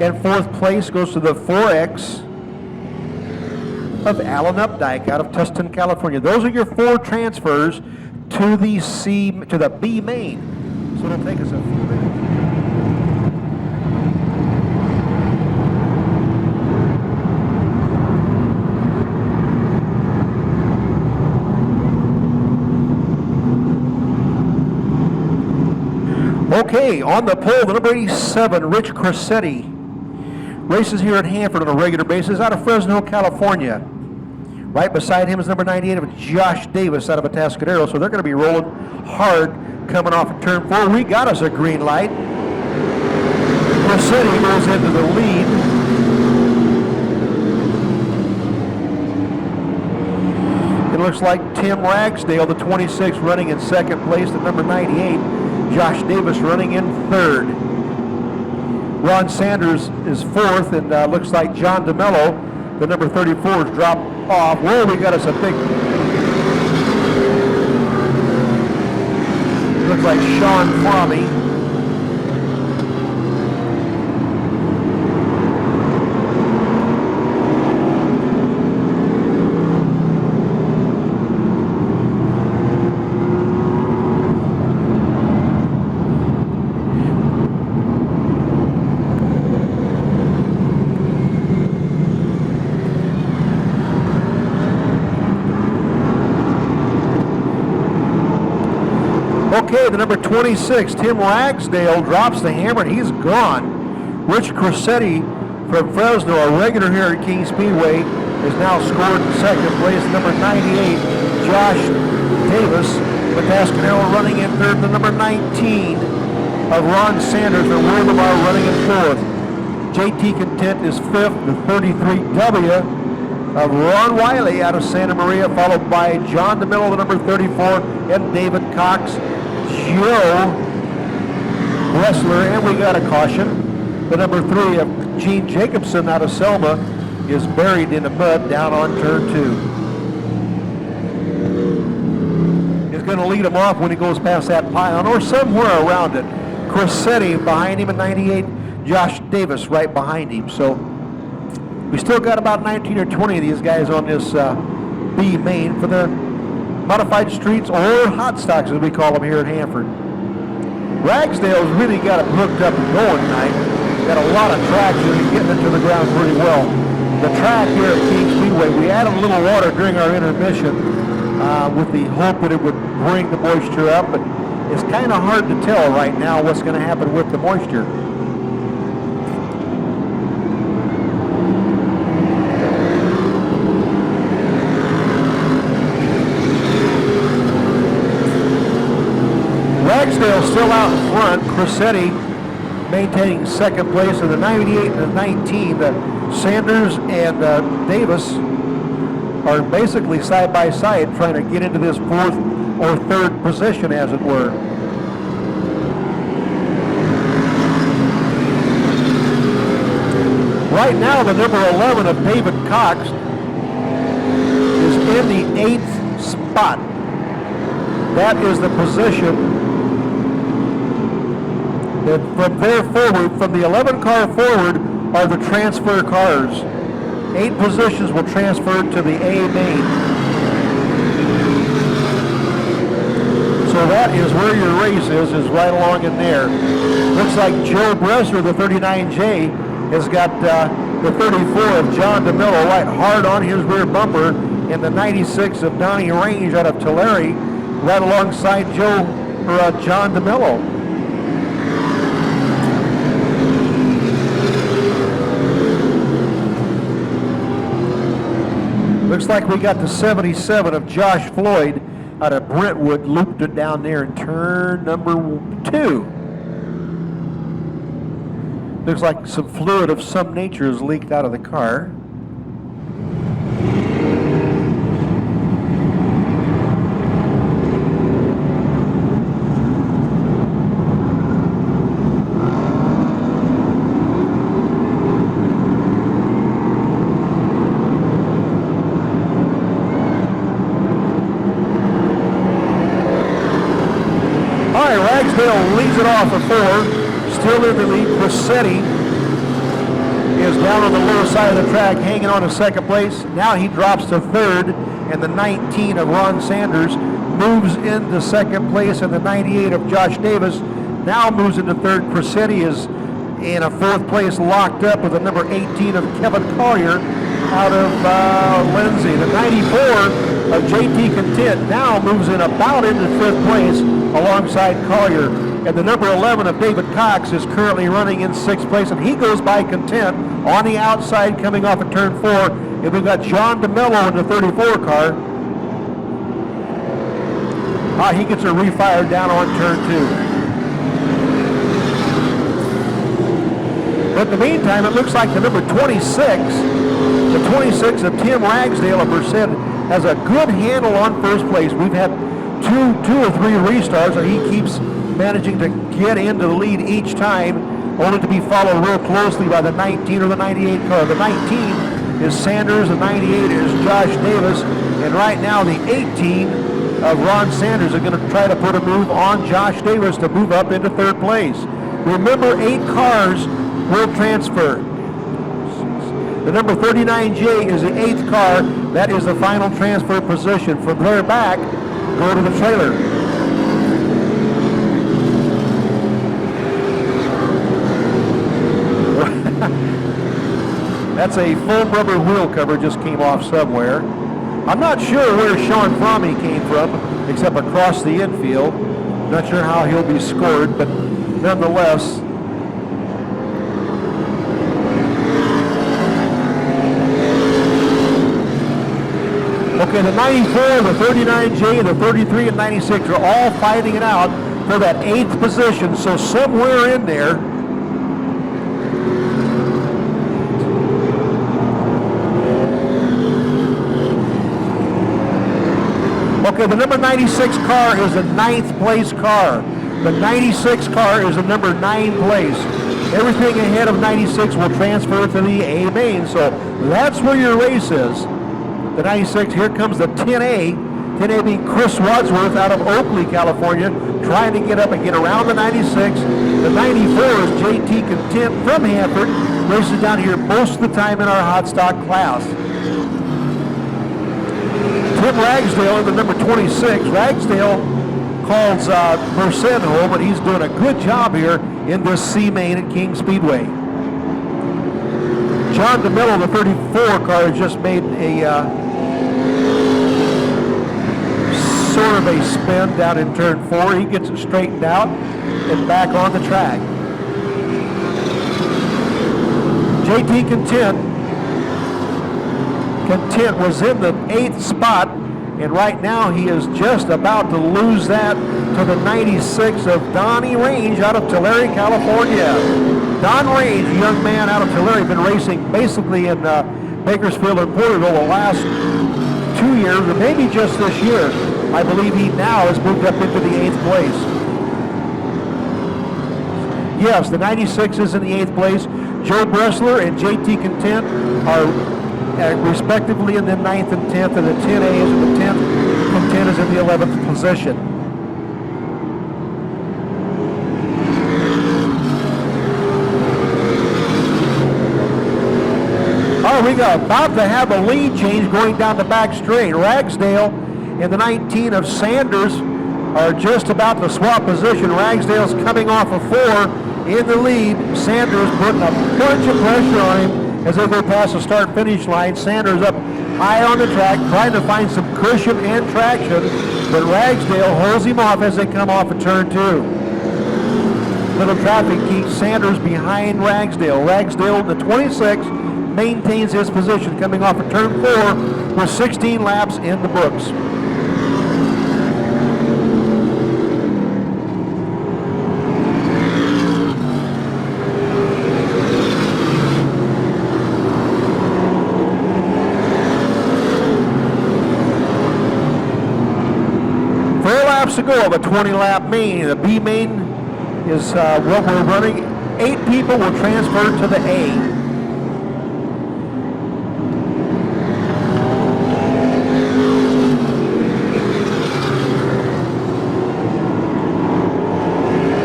And 4th place goes to the 4X of Alan Updike out of Tustin, California. Those are your 4 transfers to the B main. So it'll take us a few minutes. Okay, on the pole, the number 87, Rich Cressetti. Races here at Hanford on a regular basis out of Fresno, California. Right beside him is number 98 of Josh Davis out of Atascadero. So they're going to be rolling hard coming off of turn 4. We got us a green light. Cressetti goes into the lead. It looks like Tim Ragsdale, the 26, running in second place. The number 98, Josh Davis, running in third. Ron Sanders is fourth, and looks like John DeMello, the number 34, has dropped off. Whoa, we got us a big... Looks like Sean Frommey. Okay, the number 26, Tim Ragsdale, drops the hammer and he's gone. Rich Cressetti from Fresno, a regular here at King Speedway, is now scored in second place. Number 98, Josh Davis, with Ascanello running in third. The number 19 of Ron Sanders and Wildomar running in fourth. JT Content is fifth. The 33W of Ron Wiley out of Santa Maria, followed by John DeMello, the number 34, and David Cox, Joe Wrestler, and we got a caution. The number 3 of Gene Jacobson out of Selma is buried in the mud down on turn 2. He's going to lead him off when he goes past that pylon or somewhere around it. Cressetti behind him at 98, Josh Davis right behind him. So we still got about 19 or 20 of these guys on this B main for the modified streets, or hot stocks as we call them here at Hanford. Ragsdale's really got it hooked up and going tonight. Got a lot of traction and getting it to the ground pretty well. The track here at King Speedway, we added a little water during our intermission with the hope that it would bring the moisture up, but it's kind of hard to tell right now what's going to happen with the moisture. Ragsdale still out in front. Cressetti maintaining second place in the 98 and the 19. Sanders and Davis are basically side by side trying to get into this fourth or third position, as it were. Right now, the number 11 of David Cox is in the 8th spot. That is the position. From there forward, from the 11 car forward, are the transfer cars. 8 positions will transfer to the A main. So that is where your race is right along in there. Looks like Joe Bresser, the 39J, has got the 34 of John DeMello right hard on his rear bumper, and the 96 of Donnie Range out of Tulare right alongside John DeMello. Looks like we got the 77 of Josh Floyd out of Brentwood, looped it down there in turn number 2. Looks like some fluid of some nature has leaked out of the car. Ragsdale leads it off at 4, still in the lead. Cressetti is down on the lower side of the track, hanging on to second place. Now he drops to third, and the 19 of Ron Sanders moves into second place, and the 98 of Josh Davis now moves into third. Cressetti is in a fourth place, locked up with the number 18 of Kevin Collier out of Lindsay. The 94 of JT Content now moves in about into fifth place alongside Collier. And the number 11 of David Cox is currently running in sixth place, and he goes by Content on the outside coming off of turn 4. And we've got John DeMello in the 34 car. He gets a refired down on turn 2. But in the meantime, it looks like the number 26, the 26 of Tim Ragsdale of Merced, has a good handle on first place. We've had two or three restarts, and he keeps managing to get into the lead each time, only to be followed real closely by the 19 or the 98 car. The 19 is Sanders, the 98 is Josh Davis, and right now the 18 of Ron Sanders are going to try to put a move on Josh Davis to move up into third place. Remember, 8 cars will transfer. The number 39J is the 8th car. That is the final transfer position. From there back, go to the trailer. That's a foam rubber wheel cover just came off somewhere. I'm not sure where Sean Frommey came from, except across the infield. Not sure how he'll be scored, but nonetheless. Okay, the 94, the 39J, the 33, and 96 are all fighting it out for that 8th position. So somewhere in there, okay, the number 96 car is the 9th place car. The 96 car is the number 9 place. Everything ahead of 96 will transfer to the A main. So that's where your race is. The 96, here comes the 10A. 10A being Chris Wadsworth out of Oakley, California, trying to get up and get around the 96. The 94 is JT Content from Hanford, races down here most of the time in our hot stock class. Tim Ragsdale in the number 26. Ragsdale calls Merced home, and he's doing a good job here in this C main at King Speedway. John DeMello, the 34 car, has just made a sort of a spin down in turn 4. He gets it straightened out and back on the track. JT Content was in the 8th spot, and right now he is just about to lose that to the 96 of Donnie Range out of Tulare, California. Don Range, a young man out of Tulare, been racing basically in Bakersfield and Porterville the last 2 years, or maybe just this year. I believe he now has moved up into the 8th place. Yes, the 96 is in the 8th place. Joe Bressler and JT Content are respectively in the 9th and 10th, and the 10A is in the 10th, Content is in the 11th position. Oh, we got about to have a lead change going down the back straight. Ragsdale and the 19 of Sanders are just about to swap position. Ragsdale's coming off of 4 in the lead. Sanders putting a bunch of pressure on him as they go past the start-finish line. Sanders up high on the track, trying to find some cushion and traction, but Ragsdale holds him off as they come off of turn 2. Little traffic keeps Sanders behind Ragsdale. Ragsdale, the 26, maintains his position coming off of turn 4 with 16 laps in the books. To go of a 20-lap main. The B main is what we're running. 8 people will transfer to the A.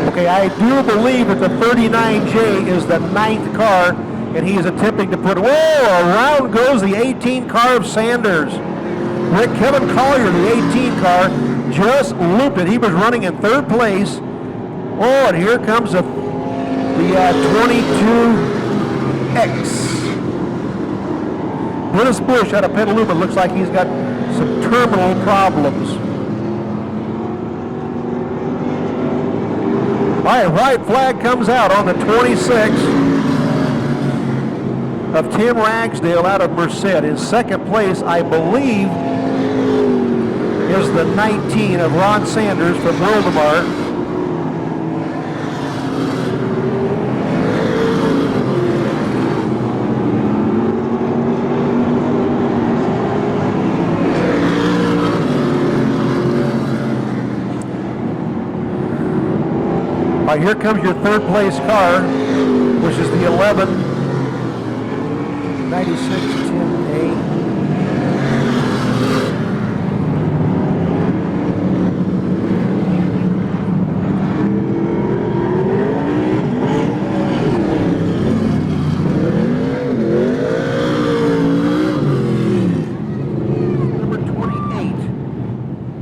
Okay, I do believe that the 39J is the 9th car, and he is attempting to put, whoa, around goes the 18 car of Sanders. Kevin Collier, the 18 car, just looped it. He was running in 3rd place. Oh, and here comes the 22X. Dennis Bush out of Petaluma looks like he's got some terminal problems. All right, white flag comes out on the 26 of Tim Ragsdale out of Merced. In 2nd place, I believe, is the 19 of Ron Sanders from Wildemar. Here comes your third place car, which is the 119610A.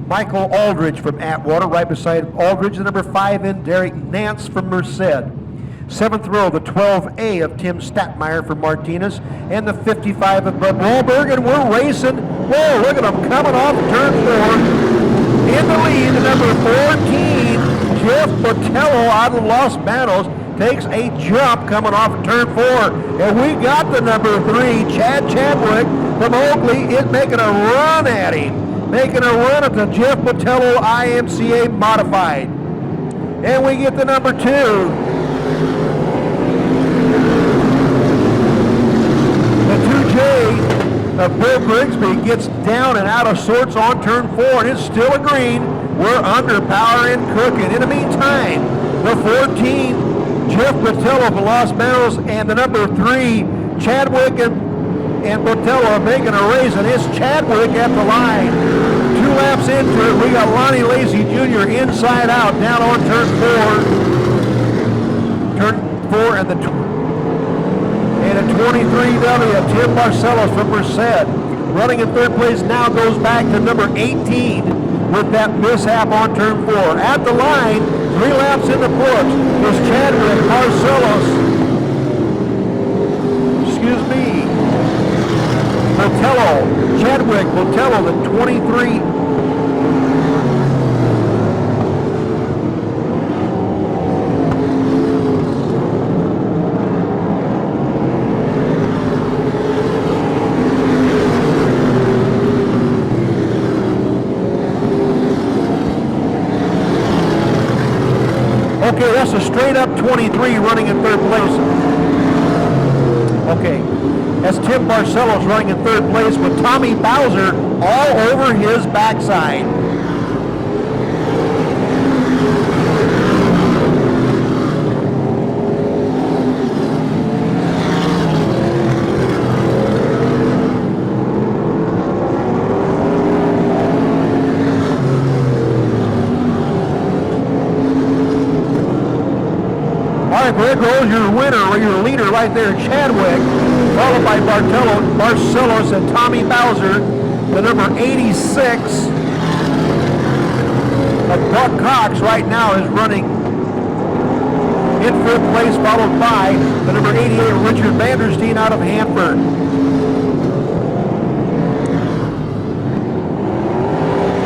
Michael Aldridge from Atwater, right beside Aldridge, the number 5 in Derek Nance from Merced. 7th row, the 12A of Tim Statmeyer from Martinez, and the 55 of Bud Wahlberg, and we're racing. Whoa, look at them coming off turn 4. In the lead, the number 14, Jeff Botello out of Los Manos, takes a jump coming off of turn 4. And we got the number 3, Chad Chadwick from Oakley, is making a run at him. Making a run at the Jeff Botello IMCA Modified. And we get the number 2. The 2J of Bill Grigsby gets down and out of sorts on turn 4, and it's still a green. We're under power and cooking. In the meantime, the 14, Jeff Botello from Los Manos, and the number 3, Chadwick and Botello are making a race, and it's Chadwick at the line. 2 laps into it, we got Lonnie Lacey Jr. inside out down on turn 4. Turn 4 and a 23W of Tim Barcelos from Merced. Running in third place now goes back to number 18 with that mishap on turn 4. At the line, 3 laps in the books, is Chadwick, Barcelos, Botello, Chadwick, Botello, the 23. Okay, that's a straight up 23 running in third place. Okay. As Tim Barcelos running in third place with Tommy Bowser all over his backside. All right, there goes your winner or your leader right there, Chadwick, followed by Barcelos and Tommy Bowser. The number 86 of Buck Cox right now is running in fifth place, followed by the number 88 Richard Vanderstein out of Hanford.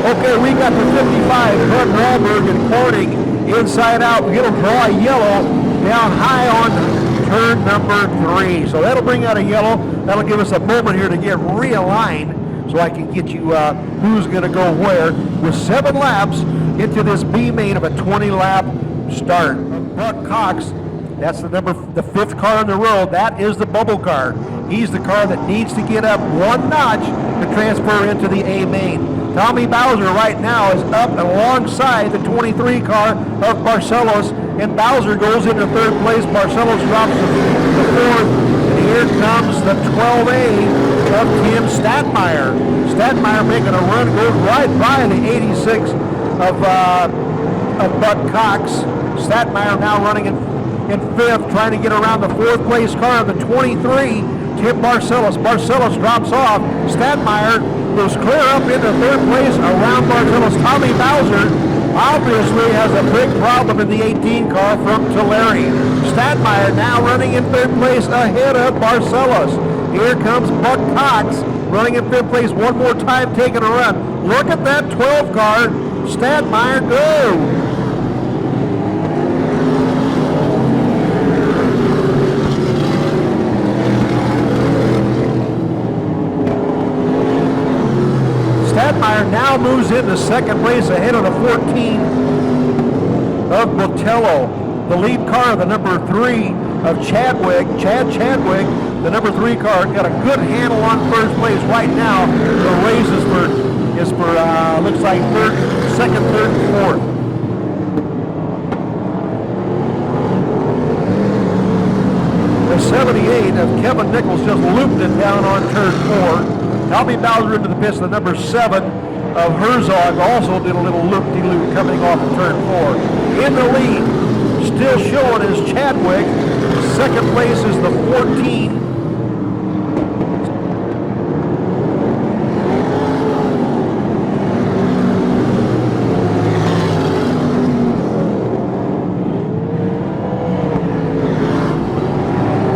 Okay, we got the 55 Bud Wahlberg and Corning inside out. It'll draw a yellow down high on turn number 3. So that'll bring out a yellow. That'll give us a moment here to get realigned so I can get you who's going to go where with 7 laps into this B main of a 20-lap start. Buck Cox, that's the 5th car on the road. That is the bubble car. He's the car that needs to get up 1 notch to transfer into the A main. Tommy Bowser right now is up alongside the 23 car of Barcelos, and Bowser goes into third place. Barcelos drops to 4th, and here comes the 12A of Tim Statmeyer. Statmeyer making a run, goes right by the 86 of Bud Cox. Statmeyer now running in 5th, trying to get around the 4th place car of the 23, Tim Barcelos. Barcelos drops off. Statmeyer goes clear up into 3rd place around Barcelos. Tommy Bowser obviously has a big problem in the 18 car from Tulare. Statmeyer now running in 3rd place ahead of Barcelos. Here comes Buck Cox running in 5th place one more time, taking a run. Look at that 12 car. Statmeyer, go! Statmeyer now moves into 2nd place ahead of the 14 of Botello. The lead car, the number 3 of Chadwick, Chad Chadwick, the number 3 car, got a good handle on 1st place right now. The race is for looks like 2nd, 3rd, and 4th. 78 of Kevin Nichols just looped it down on turn 4. Tommy Bowser into the pits. The number 7 of Herzog also did a little loop-de-loop coming off of turn 4. In the lead, still showing is Chadwick. Second place is the 14.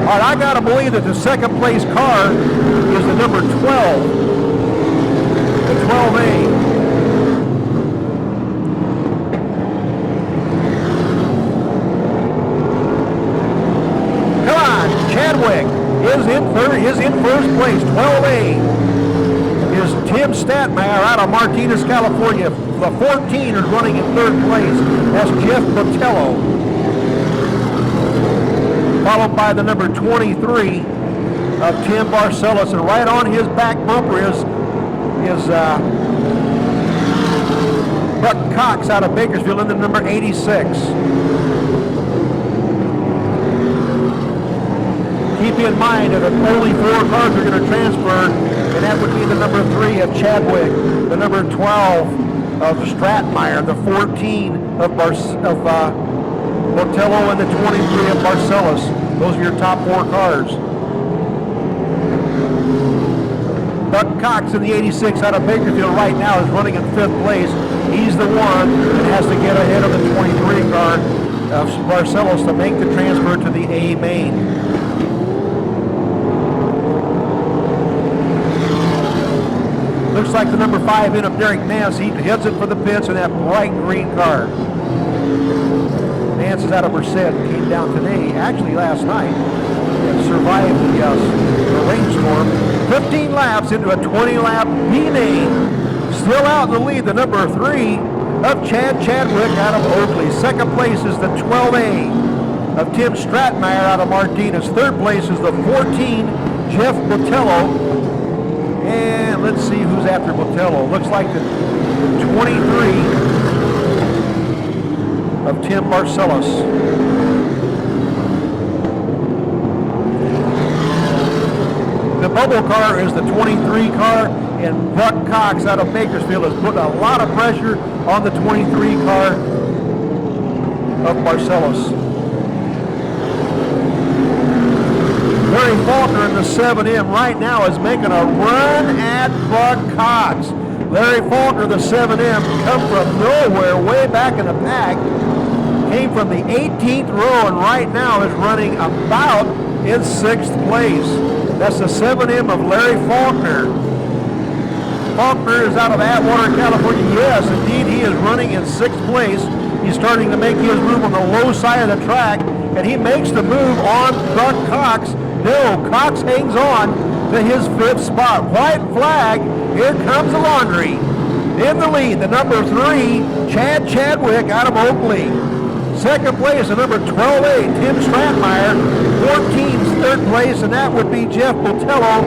All right, I gotta believe that the second place car is the number 12, the 12A. Come on, Chadwick is in first place. 12A is Tim Statmeyer out of Martinez, California. The 14 is running in third place. That's Jeff Botello. Followed by the number 23 of Tim Barcelos, and right on his back bumper is Buck Cox out of Bakersfield in the number 86. Keep in mind that only 4 cars are going to transfer, and that would be the number 3 of Chadwick, the number 12 of Stratmeyer, the 14 of Botello, and the 23 of Barcelos. Those are your top 4 cars. Buck Cox in the 86 out of Bakersfield right now is running in 5th place. He's the one that has to get ahead of the 23 car of Barcelos to make the transfer to the A main. Looks like the number 5 in of Derek Nance. He heads it for the pits in that bright green car. Nance is out of Merced, came down today, actually last night, and survived the rainstorm. 15 laps into a 20-lap B main. Still out in the lead, the number 3 of Chadwick out of Oakley. Second place is the 12A of Tim Stratmeyer out of Martinez. Third place is the 14, Jeff Botello. And let's see who's after Botello. Looks like the 23 of Tim Barcelos. The bubble car is the 23 car, and Buck Cox out of Bakersfield has put a lot of pressure on the 23 car of Barcelos. Larry Faulkner in the 7M right now is making a run at Buck Cox. Larry Faulkner, the 7M, come from nowhere, way back in the pack. Came from the 18th row and right now is running about in 6th place. That's the 7M of Larry Faulkner. Faulkner is out of Atwater, California. Yes, indeed, he is running in 6th place. He's starting to make his move on the low side of the track, and he makes the move on Buck Cox. No, Cox hangs on to his 5th spot. White flag, here comes the laundry. In the lead, the number 3, Chadwick out of Oakley. Second place, the number 12A, Tim Stratmeyer. 14's third place, and that would be Jeff Botello.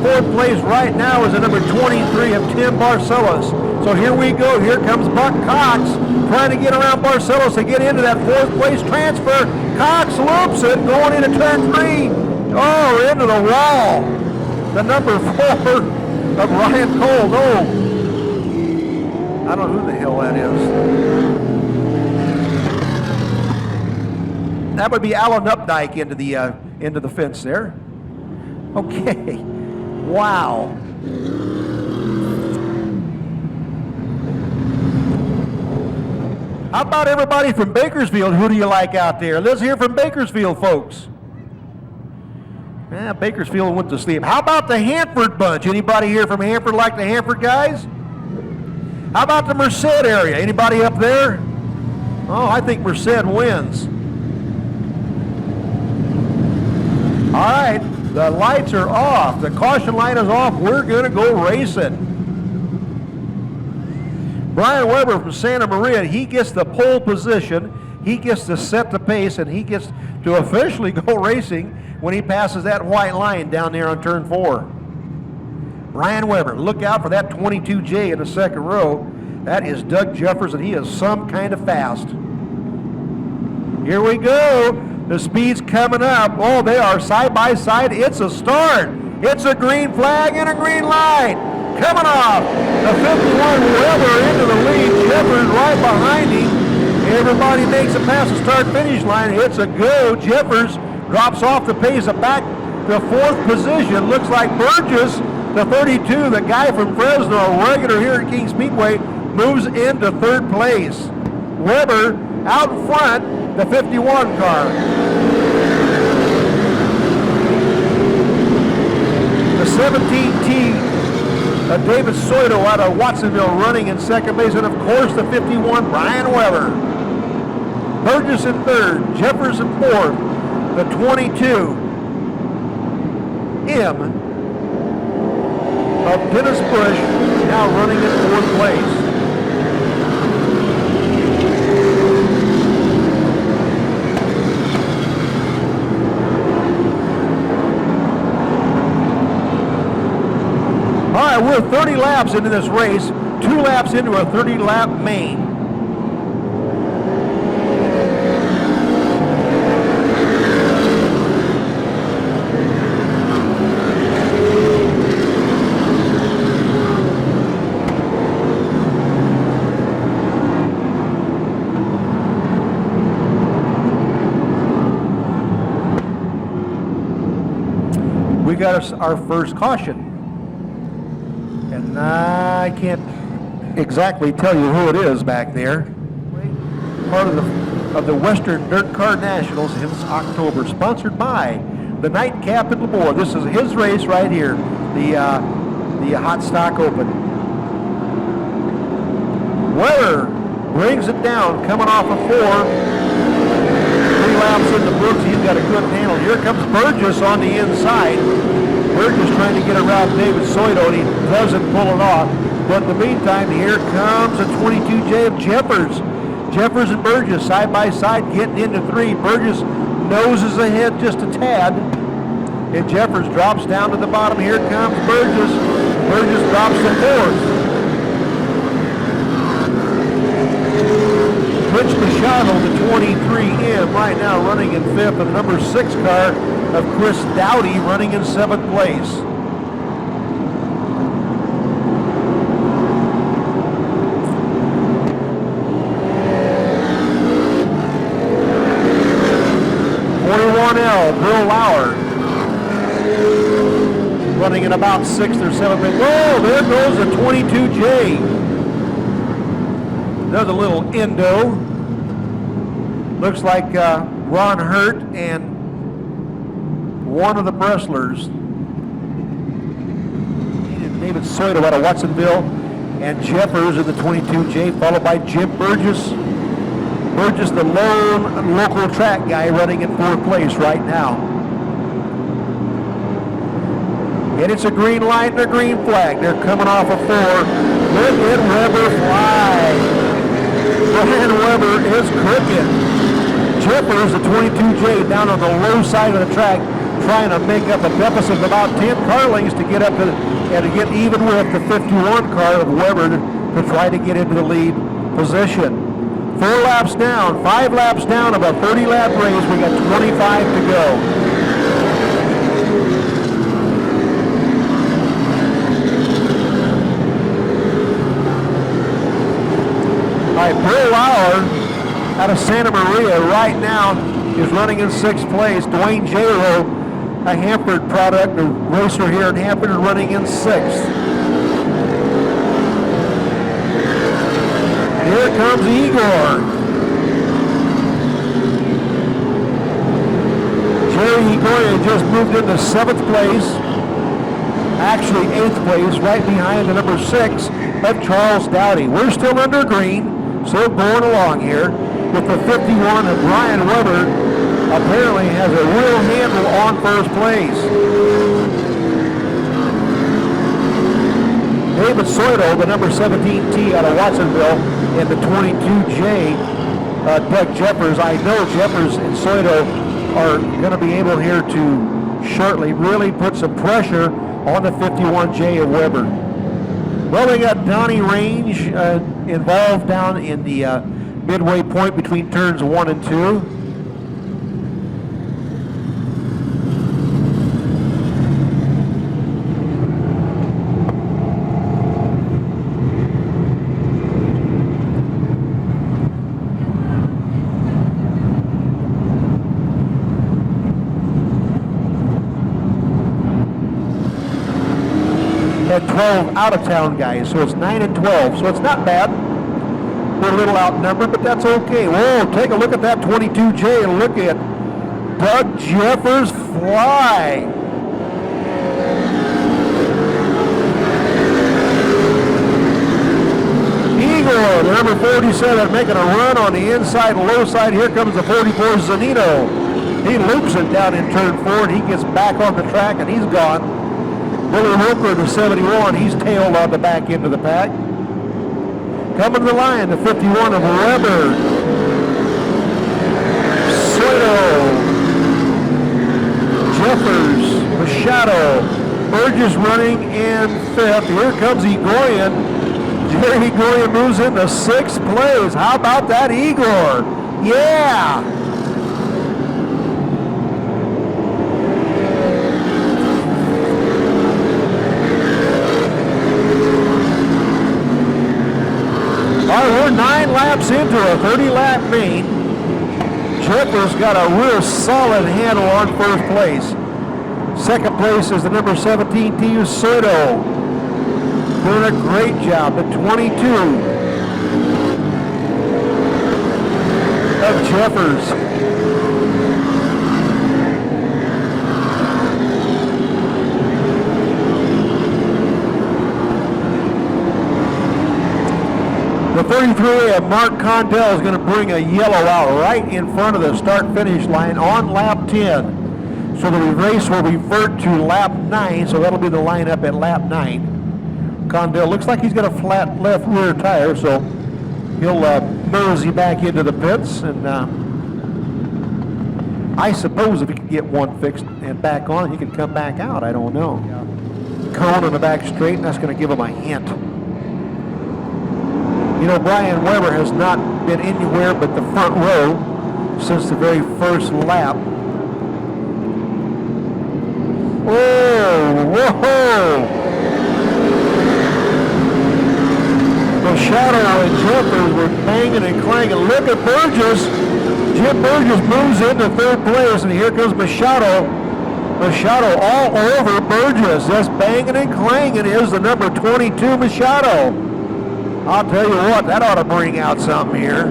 Fourth place right now is the number 23 of Tim Barcelos. So here we go. Here comes Buck Cox trying to get around Barcelos to get into that 4th place transfer. Cox loops it going into turn 3. Oh, into the wall. The number 4 of Ryan Cole. No. I don't know who the hell that is. That would be Alan Updike into the fence there. Okay. Wow. How about everybody from Bakersfield? Who do you like out there? Let's hear from Bakersfield folks. Yeah, Bakersfield went to sleep. How about the Hanford bunch? Anybody here from Hanford like the Hanford guys? How about the Merced area? Anybody up there? Oh, I think Merced wins. All right, the lights are off. The caution light is off. We're going to go racing. Brian Weber from Santa Maria, he gets the pole position. He gets to set the pace, and he gets to officially go racing when he passes that white line down there on turn 4. Brian Weber, look out for that 22J in the second row. That is Doug Jeffers, and he is some kind of fast. Here we go. The speed's coming up. Oh, they are side by side. It's a start. It's a green flag and a green light. Coming off. The 51 Weber into the lead. Jeffers right behind him. Everybody makes it past the start-finish line. It's a go. Jeffers drops off the pace of back to 4th position. Looks like Burgess, the 32, the guy from Fresno, a regular here at King Speedway, moves into 3rd place. Weber out in front, the 51 car. The 17T, David Soito out of Watsonville running in 2nd base, and of course the 51, Brian Weber. Burgess in 3rd, Jeffers in 4th, the 22, M of Dennis Bush, now running in 4th place. All right, we're 30 laps into this race, 2 laps into a 30-lap main. We got our first caution. And I can't exactly tell you who it is back there. Part of the Western Dirt Car Nationals since October, sponsored by the Nightcap in Lemoore. This is his race right here, the Hot Stock Open. Weber brings it down, coming off of 4. 3 laps into Brooks. He's got a good handle. Here comes Burgess on the inside. Burgess trying to get around David Soito, and he doesn't pull it off. But in the meantime, here comes a 22J of Jeffers. Jeffers and Burgess side by side getting into 3. Burgess noses ahead just a tad. And Jeffers drops down to the bottom. Here comes Burgess. Burgess drops to 4th. Rich Machado, the 23M, right now running in 5th, and the number 6 car of Chris Dowdy running in 7th place. Bill Lauer running in about 6th or 7th place. Oh, there goes the 22J. Does a little endo. Looks like Ron Hurt and one of the Brestlers. David Soito out of Watsonville, and Jeffers in the 22J, followed by Jim Burgess. Burgess, the lone local track guy, running in 4th place right now. And it's a green light and a green flag. They're coming off of 4. Look at Weber fly. Brian Weber is cooking. Jeffers, the 22J, down on the low side of the track, trying to make up a deficit of about 10 car lengths to get up to and to get even with the 51 car of Weber to try to get into the lead position. 4 laps down, 5 laps down of a 30-lap race. We got 25 to go. All right, Bill Lauer out of Santa Maria right now is running in 6th place. Dwayne J-Rowe, a Hanford product, a racer here in Hanford, running in 6th. Here comes Igor. Jerry Igor just moved into 7th place. Actually 8th place, right behind the number 6 of Charles Dowdy. We're still under green, so going along here with the 51 of Brian Weber. Apparently has a real handle on 1st place. David Soito, the number 17T out of Watsonville, and the 22J, Doug Jeffers. I know Jeffers and Soito are going to be able here to shortly really put some pressure on the 51J of Weber. Well, they got Donnie Range involved down in the midway point between turns 1 and 2. 12 out-of-town guys, so it's 9 and 12, so it's not bad. We're a little outnumbered, but that's okay. Whoa, take a look at that 22J and look at Doug Jeffers fly. Igor, the number 47, making a run on the inside and low side. Here comes the 44 Zanino. He loops it down in turn 4, and he gets back on the track, and he's gone. Billy Hooker, the 71, he's tailed on the back end of the pack. Coming to the line, the 51 of Weber. Soto. Jeffers. Machado. Burgess running in 5th. Here comes Egoyan. Jerry Egoyan moves into 6th place. How about that, Igor? Yeah! All right, we're 9 laps into a 30-lap main. Jeffers got a real solid handle on 1st place. 2nd place is the number 17, T.U. Soto. Doing a great job. The 22 of Jeffers. The 33 of Mark Condell is going to bring a yellow out right in front of the start-finish line on lap 10. So the race will revert to lap 9, so that'll be the lineup at lap 9. Condell looks like he's got a flat left rear tire, so he'll mosey back into the pits, and I suppose if he could get one fixed and back on, he could come back out. I don't know. Cone on the back straight, and that's going to give him a hint. You know, Brian Weber has not been anywhere but the front row since the very first lap. Whoa, whoa! Machado and Jeffers were banging and clanging. Look at Burgess. Jim Burgess moves into 3rd place, and here comes Machado. Machado all over Burgess. Just banging and clanging is the number 22 Machado. I'll tell you what, that ought to bring out something here.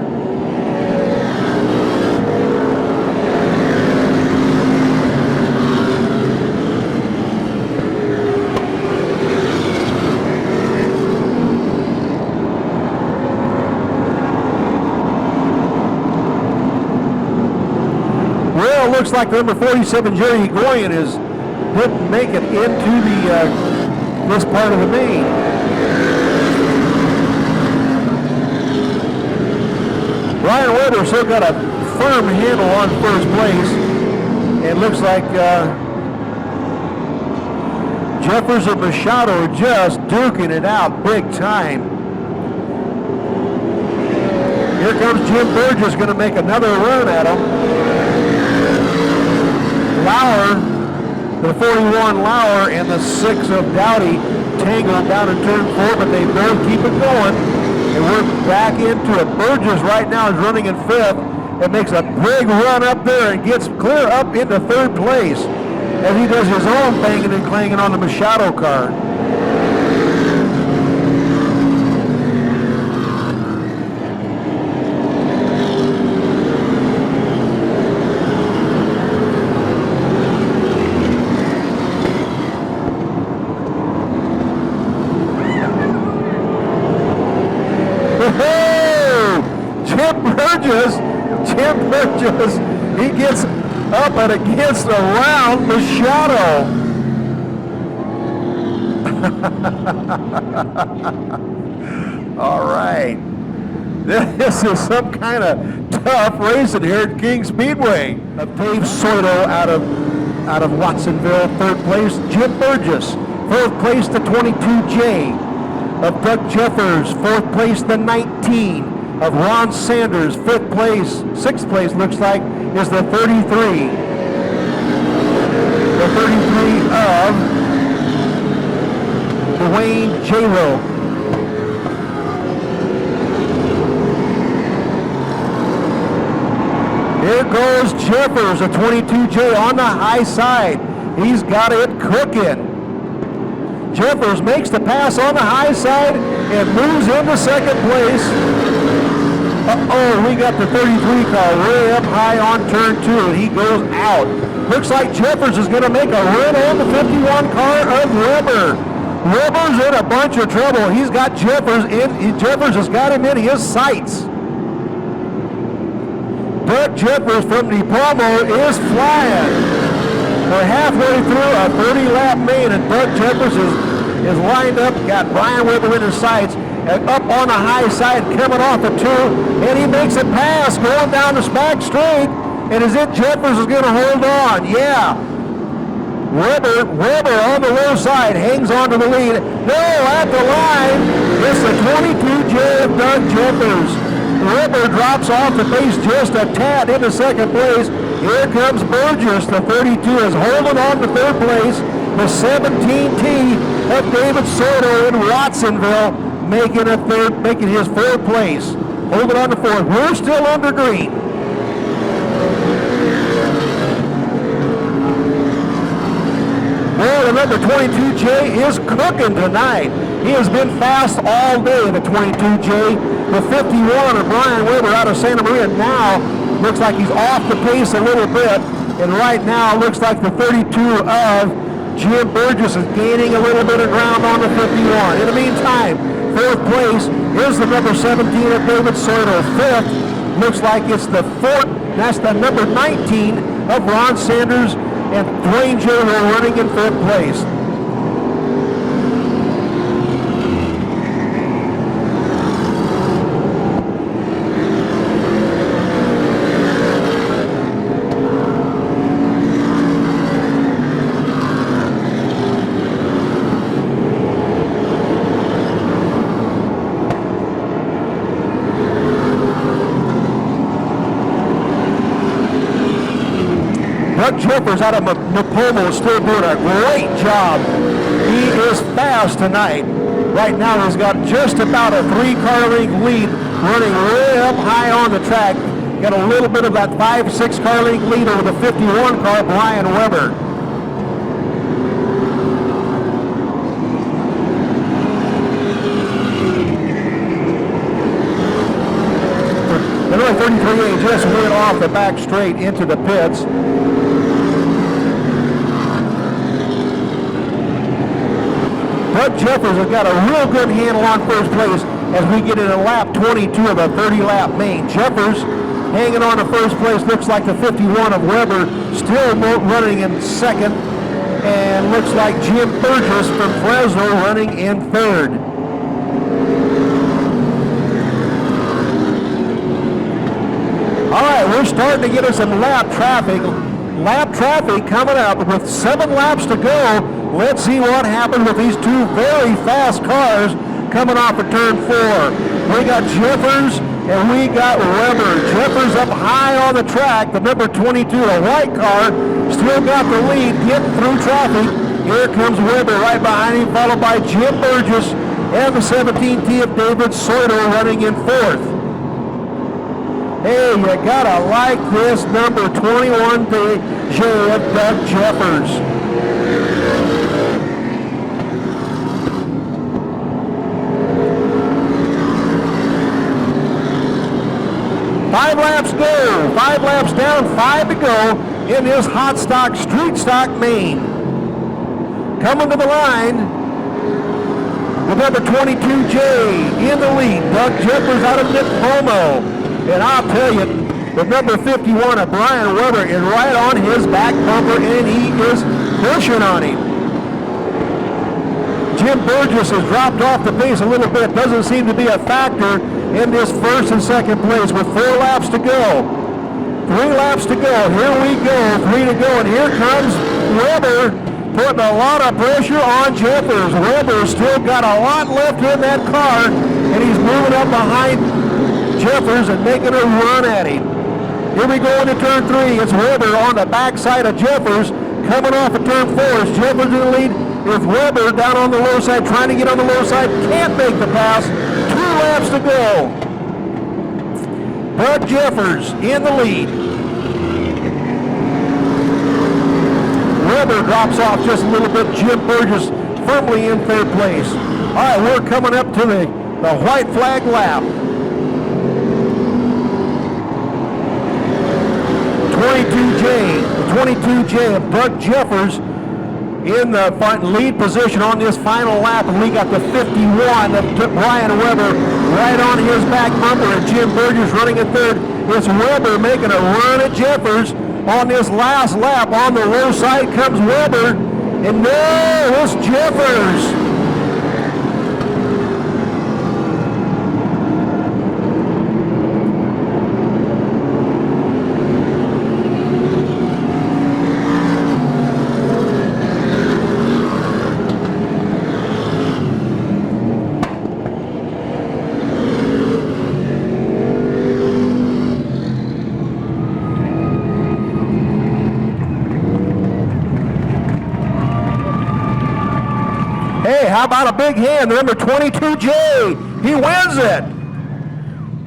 Well, it looks like the number 47, Jerry Egoyan, didn't make it into the this part of the main. Brian Weber still got a firm handle on 1st place. It looks like Jeffers and Machado are just duking it out big time. Here comes Jim Burgess, going to make another run at him. Lauer, the 41 Lauer and the 6 of Dowdy tangled down in turn 4, but they both keep it going. And we're back into it. Burgess right now is running in 5th and makes a big run up there and gets clear up into 3rd place as he does his own banging and clanging on the Machado car. Jim Burgess, he gets up and against around Machado. All right. This is some kind of tough racing here at King Speedway. Dave Soto out of Watsonville, 3rd place. Jim Burgess, 4th place, the 22J of Doug Jeffers. 4th place, the 19 of Ron Sanders. 5th place, 6th place looks like is the 33. The 33 of Dwayne J-Lo. Here goes Jeffers, a 22J on the high side. He's got it cooking. Jeffers makes the pass on the high side and moves into second place. We got the 33 car way up high on turn 2, and he goes out. Looks like Jeffers is going to make a run on the 51 car of Weber. Weber's in a bunch of trouble. He's got Jeffers in. Jeffers has got him in his sights. Doug Jeffers from DePalmo is flying. We're halfway through a 30-lap main, and Doug Jeffers is lined up, got Brian Weber in his sights, and up on the high side, coming off the 2, and he makes a pass going down the back straight, and is it Jeffers is going to hold on? Yeah. Weber on the low side hangs on to the lead. No, at the line, it's the 22J of Doug Jeffers. Weber drops off the pace just a tad into second place. Here comes Burgess. The 32 is holding on to third place. The 17T of David Soto in Watsonville making his fourth place. Holding on to fourth. We're still under green. Well, the number 22J is cooking tonight. He has been fast all day, the 22J. The 51 of Brian Weber out of Santa Maria now looks like he's off the pace a little bit. And right now looks like the 32 of Jim Burgess is gaining a little bit of ground on the 51. In the meantime, fourth place is the number 17 of David Soto. Fifth looks like it's the that's the number 19 of Ron Sanders, and Dwayne Jones running in fifth place. Doug Jeffers out of Napomo is still doing a great job. He is fast tonight. Right now he's got just about a 3-car length lead, running way up high on the track. Got a little bit of that 5-6 car length lead over the 51 car, Brian Weber. The number 33A just went off the back straight into the pits. Doug Jeffers has got a real good handle on first place as we get into lap 22 of a 30-lap main. Jeffers hanging on to first place. Looks like the 51 of Weber still running in second. And looks like Jim Burgess from Fresno running in third. All right, we're starting to get us some lap traffic. Lap traffic coming up with 7 laps to go. Let's see what happens with these two very fast cars coming off of turn 4. We got Jeffers and we got Weber. Jeffers up high on the track. The number 22, a white car, still got the lead, getting through traffic. Here comes Weber right behind him, followed by Jim Burgess and the 17T of David Soto running in fourth. Hey, you gotta like this number 21J of Doug Jeffers. 5 laps go. 5 laps down, 5 to go in this hot stock, street stock main. Coming to the line, the number 22J in the lead. Doug Jeffers out of Nipomo. And I'll tell you, the number 51 of Brian Weber is right on his back bumper, and he is pushing on him. Jim Burgess has dropped off the pace a little bit. Doesn't seem to be a factor in this first and second place with 4 laps to go. 3 laps to go. Here we go. 3 to go. And here comes Weber putting a lot of pressure on Jeffers. Weber's still got a lot left in that car, and he's moving up behind Jeffers and making a run at him. Here we go into turn 3. It's Weber on the backside of Jeffers. Coming off of turn 4 is Jeffers in the lead with Weber down on the low side, trying to get on the low side. Can't make the pass. 2 laps to go. Doug Jeffers in the lead. Weber drops off just a little bit. Jim Burgess firmly in third place. All right, we're coming up to the white flag lap. 22J of Doug Jeffers in the lead position on this final lap, and we got the 51 of Brian Weber right on his back bumper, and Jim Burgess running in third. It's Weber making a run at Jeffers on this last lap. On the low side comes Weber, and no, it's Jeffers. Hey, how about a big hand? The number 22J, he wins it.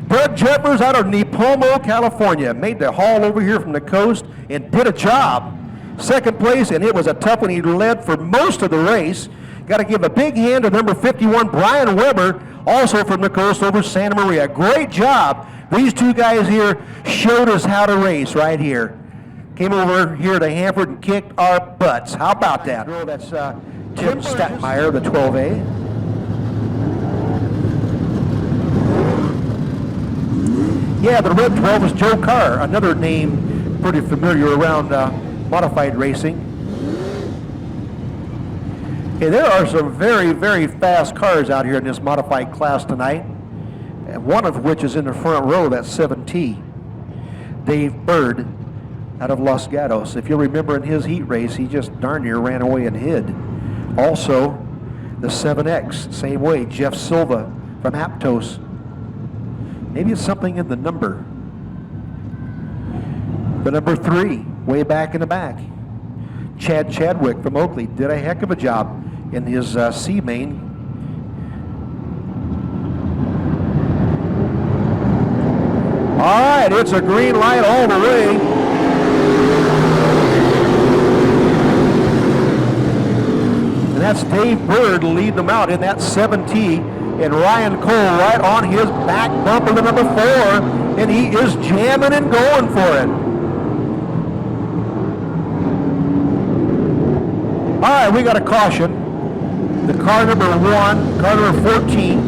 Doug Jeffers out of Nipomo, California, made the haul over here from the coast and did a job. Second place, and it was a tough one. He led for most of the race. Got to give a big hand to number 51, Brian Weber, also from the coast over Santa Maria. Great job. These two guys here showed us how to race right here. Came over here to Hanford and kicked our butts. How about that? That's Tim Statmeyer, the 12A. Yeah, the red 12 is Joe Carr, another name pretty familiar around modified racing. Okay, there are some very, very fast cars out here in this modified class tonight, and one of which is in the front row, that's 7T. Dave Bird out of Los Gatos. If you'll remember in his heat race, he just darn near ran away and hid. Also, the 7X, same way, Jeff Silva from Aptos. Maybe it's something in the number. The number 3, way back in the back. Chad Chadwick from Oakley did a heck of a job in his C main. All right, it's a green light all the way. And that's Dave Bird leading them out in that 7T, and Ryan Cole right on his back bumper, the number 4, and he is jamming and going for it. All right, we got a caution. The car number 1, car number 14.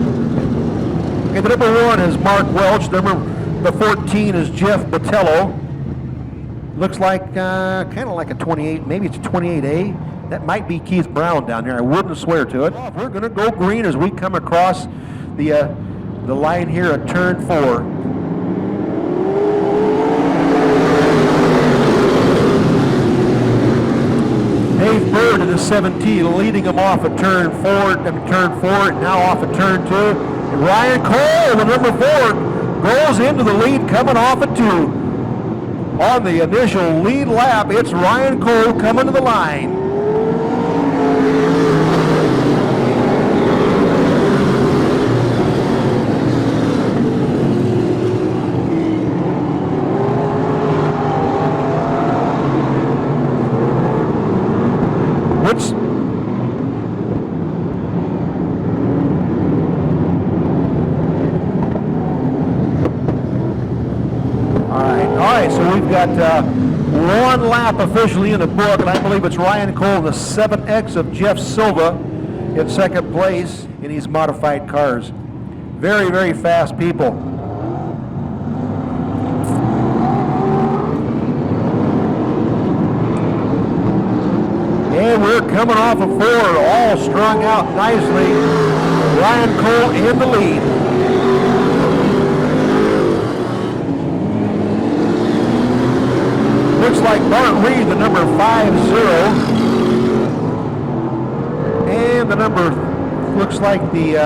Okay, the number 1 is Mark Welch. The 14 is Jeff Botello. Looks like kind of like a 28, maybe it's a 28A. That might be Keith Brown down there. I wouldn't swear to it. We're going to go green as we come across the line here at turn 4. Dave Bird in the 7T leading them off at turn 4, now off at turn 2. And Ryan Cole, the number 4, goes into the lead coming off at 2. On the initial lead lap, it's Ryan Cole coming to the line. So we've got one lap officially in the book, and I believe it's Ryan Cole, the 7X of Jeff Silva, in second place in these modified cars. Very, very fast people. And we're coming off of 4, all strung out nicely. Ryan Cole in the lead. Looks like Bart Reed, the number 50, and the number looks like the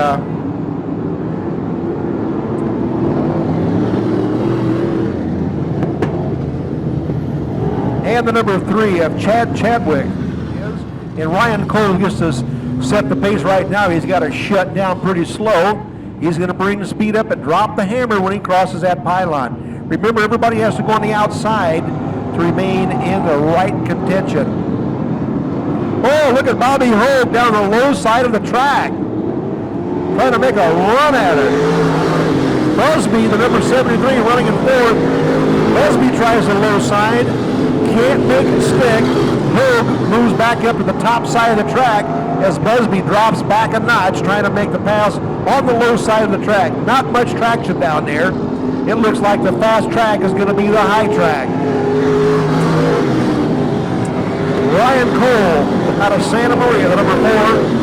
and the number 3 of Chad Chadwick. And Ryan Cole gets to set the pace right now. He's got to shut down pretty slow. He's going to bring the speed up and drop the hammer when he crosses that pylon. Remember, everybody has to go on the outside to remain in the right contention. Oh, look at Bobby Hogue down the low side of the track. Trying to make a run at it. Busby, the number 73, running in fourth. Busby tries the low side. Can't make it stick. Hogue moves back up to the top side of the track as Busby drops back a notch, trying to make the pass on the low side of the track. Not much traction down there. It looks like the fast track is going to be the high track. Ryan Cole out of Santa Maria, the number 4.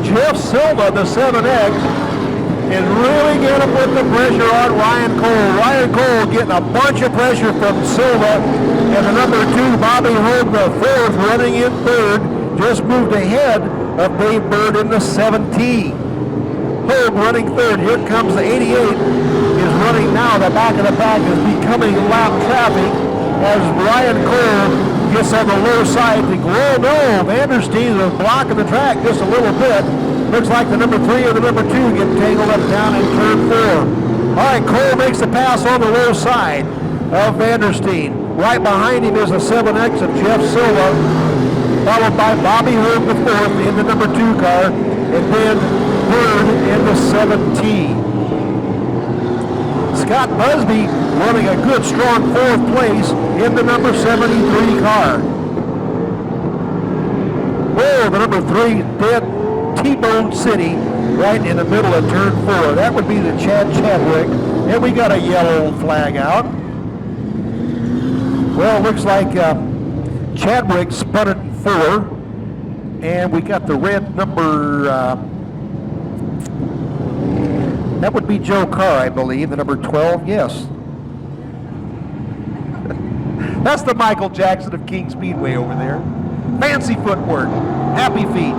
Jeff Silva, the 7X, is really going to put the pressure on Ryan Cole. Ryan Cole getting a bunch of pressure from Silva, and the number 2, Bobby Hogue, the 4th, running in 3rd, just moved ahead of Dave Bird in the 7T. Hogue running 3rd. Here comes the 88, is running now. The back of the pack is becoming lap traffic as Ryan Cole gets on the low side. Oh no, Vandersteen is blocking the track just a little bit. Looks like the number 3 or the number 2 get tangled up down in turn 4. All right, Cole makes the pass on the low side of Vandersteen. Right behind him is the 7X of Jeff Silva, followed by Bobby Hogue, the 4th, in the number 2 car, and then Bird in the 7T. Scott Busby running a good, strong 4th place in the number 73 car. Oh, the number 3, dead T-Bone City, right in the middle of turn 4. That would be the Chadwick. And we got a yellow flag out. Well, looks like Chadwick spun it in 4. And we got the red number, that would be Joe Carr, I believe, the number 12, yes. That's the Michael Jackson of King Speedway over there. Fancy footwork, happy feet.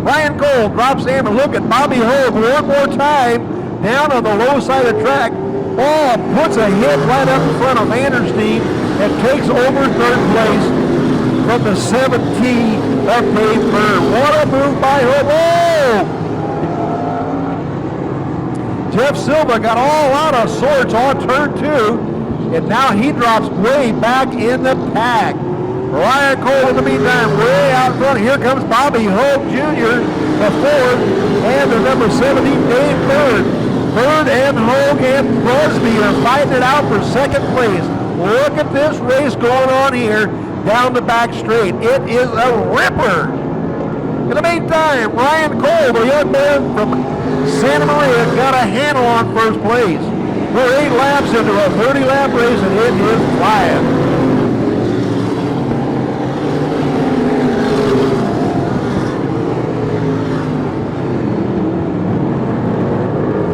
Ryan Cole drops in and look at Bobby Hogue one more time down on the low side of the track. Oh, puts a hit right up in front of Vandersteen and takes over 3rd place from the 7T of Dave Bird. What a move by Hogue. Oh! Jeff Silva got all out of sorts on turn 2, and now he drops way back in the pack. Ryan Cole in the meantime way out front. Here comes Bobby Hogue Jr., the 4th, and the number 70, Dave Bird. Bird and Hogue and Busby are fighting it out for 2nd place. Look at this race going on here down the back straight. It is a ripper. In the meantime, Ryan Cole, the young man from Santa Maria, got a handle on 1st place. We're 8 laps into a 30-lap race, and it is flying.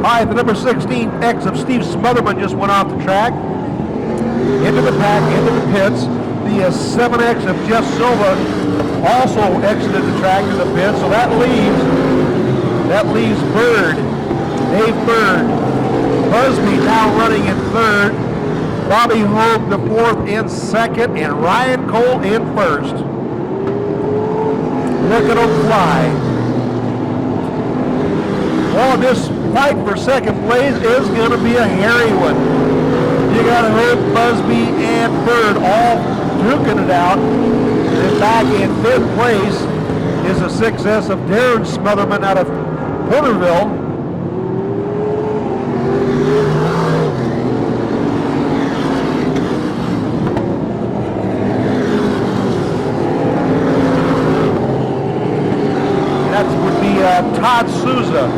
All right, the number 16 X of Steve Smotherman just went off the track. Into the pack, into the pits. The 7X of Jeff Silva also exited the track to the pits. So that leaves Bird, Dave Bird. Busby now running in 3rd. Bobby Hogue the 4th in 2nd, and Ryan Cole in 1st. Look at them fly. Well, this fight for 2nd place is going to be a hairy one. You got Hogue, Busby, and Bird all duking it out. And back in 5th place is the 6S of Darren Smotherman out of Porterville. That would be Todd Souza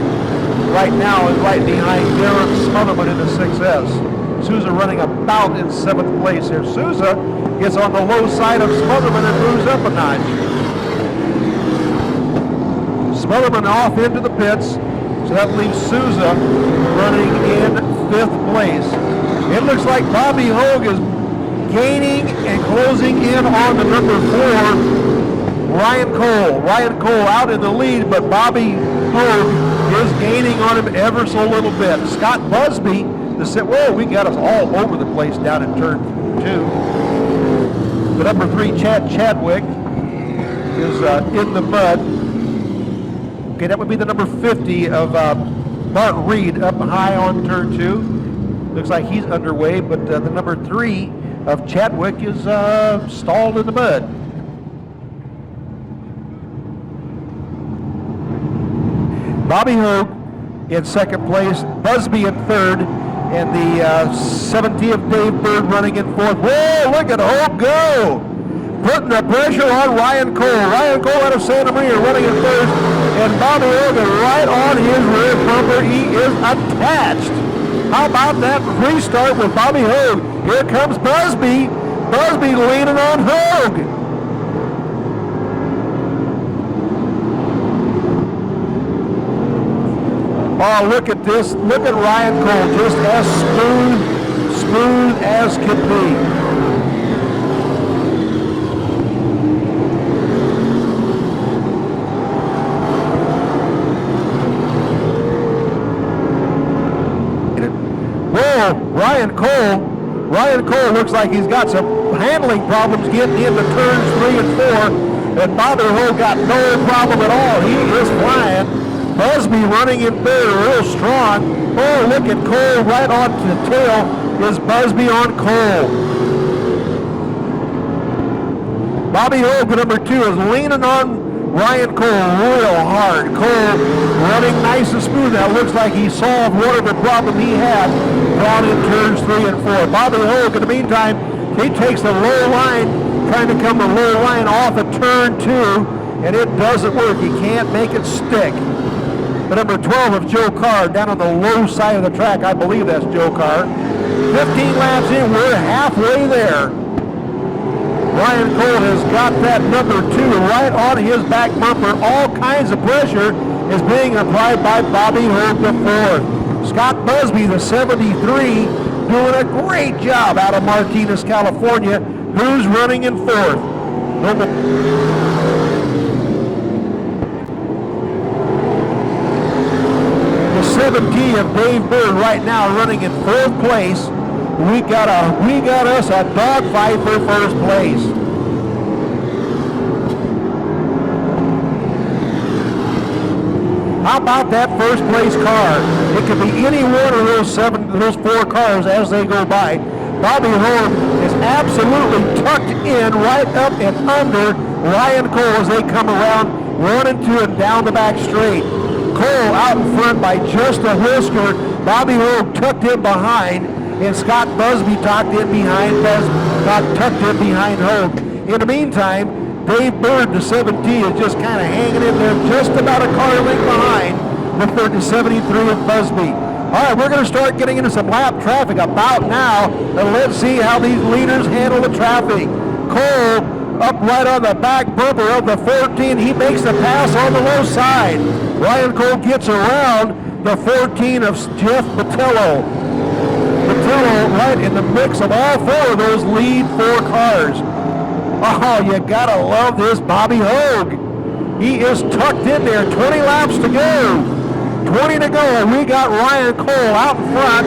right now is right behind Darren Smotherman in the 6S. Souza running about in 7th place here. Souza gets on the low side of Smotherman and moves up a notch. Smotherman off into the pits, so that leaves Souza running in 5th place. It looks like Bobby Hogue is gaining and closing in on the number 4, Ryan Cole. Ryan Cole out in the lead, but Bobby Hogue is gaining on him ever so little bit. Scott Busby, whoa, we got us all over the place down in turn 2. The number 3, Chad Chadwick, is in the mud. Okay, that would be the number 50 of Bart Reed up high on turn 2. Looks like he's underway, but the number 3 of Chadwick is stalled in the mud. Bobby Hogue in second place, Busby in third, and the 70 of Dave Bird running in fourth. Whoa, look at Hogue go! Putting the pressure on Ryan Cole. Ryan Cole out of Santa Maria running in first, and Bobby Hogue is right on his rear bumper. He is attached. How about that restart with Bobby Hogue? Here comes Busby. Busby leaning on Hogue. Oh, look at this. Look at Ryan Cole, just as smooth as can be. Ryan Cole looks like he's got some handling problems getting into turns 3 and 4, and Bobby Hogue got no problem at all. He is flying. Busby running in third, real strong. Oh, look at Cole right onto the tail. Is Busby on Cole? Bobby Hogue, number 2, is leaning on Ryan Cole real hard. Cole running nice and smooth. Now looks like he solved whatever problem he had down in turns 3 and 4. Bobby Hogue, in the meantime, he takes the low line, trying to come the low line off of turn 2, and it doesn't work. He can't make it stick. The number 12 of Joe Carr down on the low side of the track. I believe that's Joe Carr. 15 laps in, we're halfway there. Ryan Cole has got that number 2 right on his back bumper. All kinds of pressure is being applied by Bobby Hogue the 4th. Scott Busby, the 73, doing a great job out of Martinez, California. Who's running in 4th? The 70 of Dave Bird right now running in 4th place. We got us a dogfight for first place. How about that first place car? It could be any one of those 4 cars as they go by. Bobby Hogue is absolutely tucked in right up and under Ryan Cole as they come around 1 and 2 and down the back straight. Cole out in front by just a whisker. Bobby Hogue tucked in behind. And Scott Busby tucked in behind Hogue. In the meantime, Dave Bird, the 17, is just kind of hanging in there, just about a car length behind the 73 of Busby. All right, we're going to start getting into some lap traffic about now, and let's see how these leaders handle the traffic. Cole up right on the back bumper of the 14. He makes the pass on the low side. Ryan Cole gets around the 14 of Jeff Botello. Right in the mix of all 4 of those lead 4 cars. Oh, you gotta love this Bobby Hogue. He is tucked in there. 20 laps to go. 20 to go, and we got Ryan Cole out in front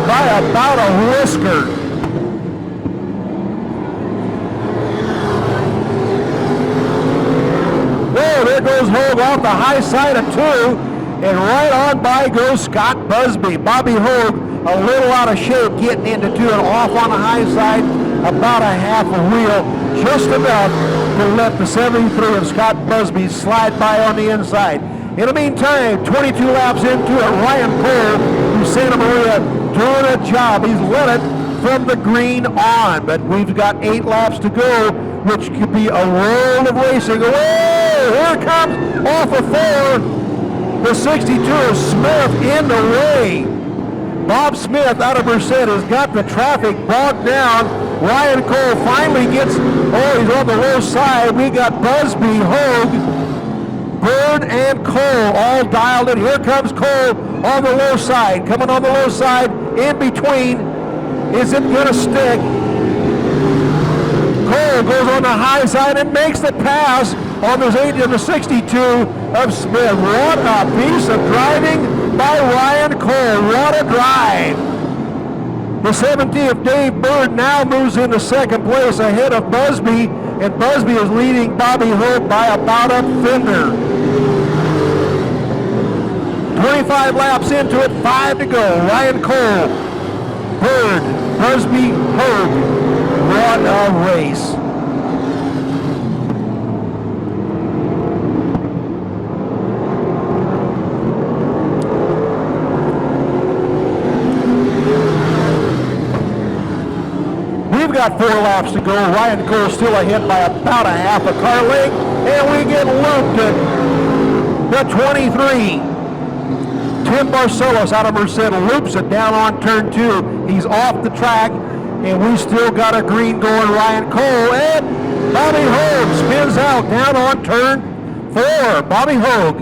by about a whisker. Whoa, there goes Hogue off the high side of 2, and right on by goes Scott Busby. Bobby Hogue a little out of shape getting into 2 and off on the high side, about a half a wheel, just enough to let the 73 of Scott Busby slide by on the inside. In the meantime, 22 laps into it, Ryan Cole from Santa Maria doing a job. He's led it from the green on, but we've got 8 laps to go, which could be a roll of racing. Whoa, here comes off of 4, the 62 of Smith in the way. Bob Smith out of Merced has got the traffic bogged down. Ryan Cole finally gets, he's on the low side. We got Busby, Hogue, Bird, and Cole all dialed in. Here comes Cole on the low side. Coming on the low side, in between Is it going to stick? Cole goes on the high side and makes the pass on the 80 to the 62 of Smith. What a piece of driving by Ryan Cole. What a drive. The 70 of Dave Bird now moves into second place ahead of Busby, and Busby is leading Bobby Hope by about a fender. 25 laps into it, 5 to go. Ryan Cole, Bird, Busby, Hope. What a race. We've got 4 laps to go. Ryan Cole still ahead by about a half a car length, and we get looped at the 23. Tim Barcelos out of Merced loops it down on turn 2. He's off the track, and we still got a green going. Ryan Cole, and Bobby Hogue spins out down on turn 4. Bobby Hogue.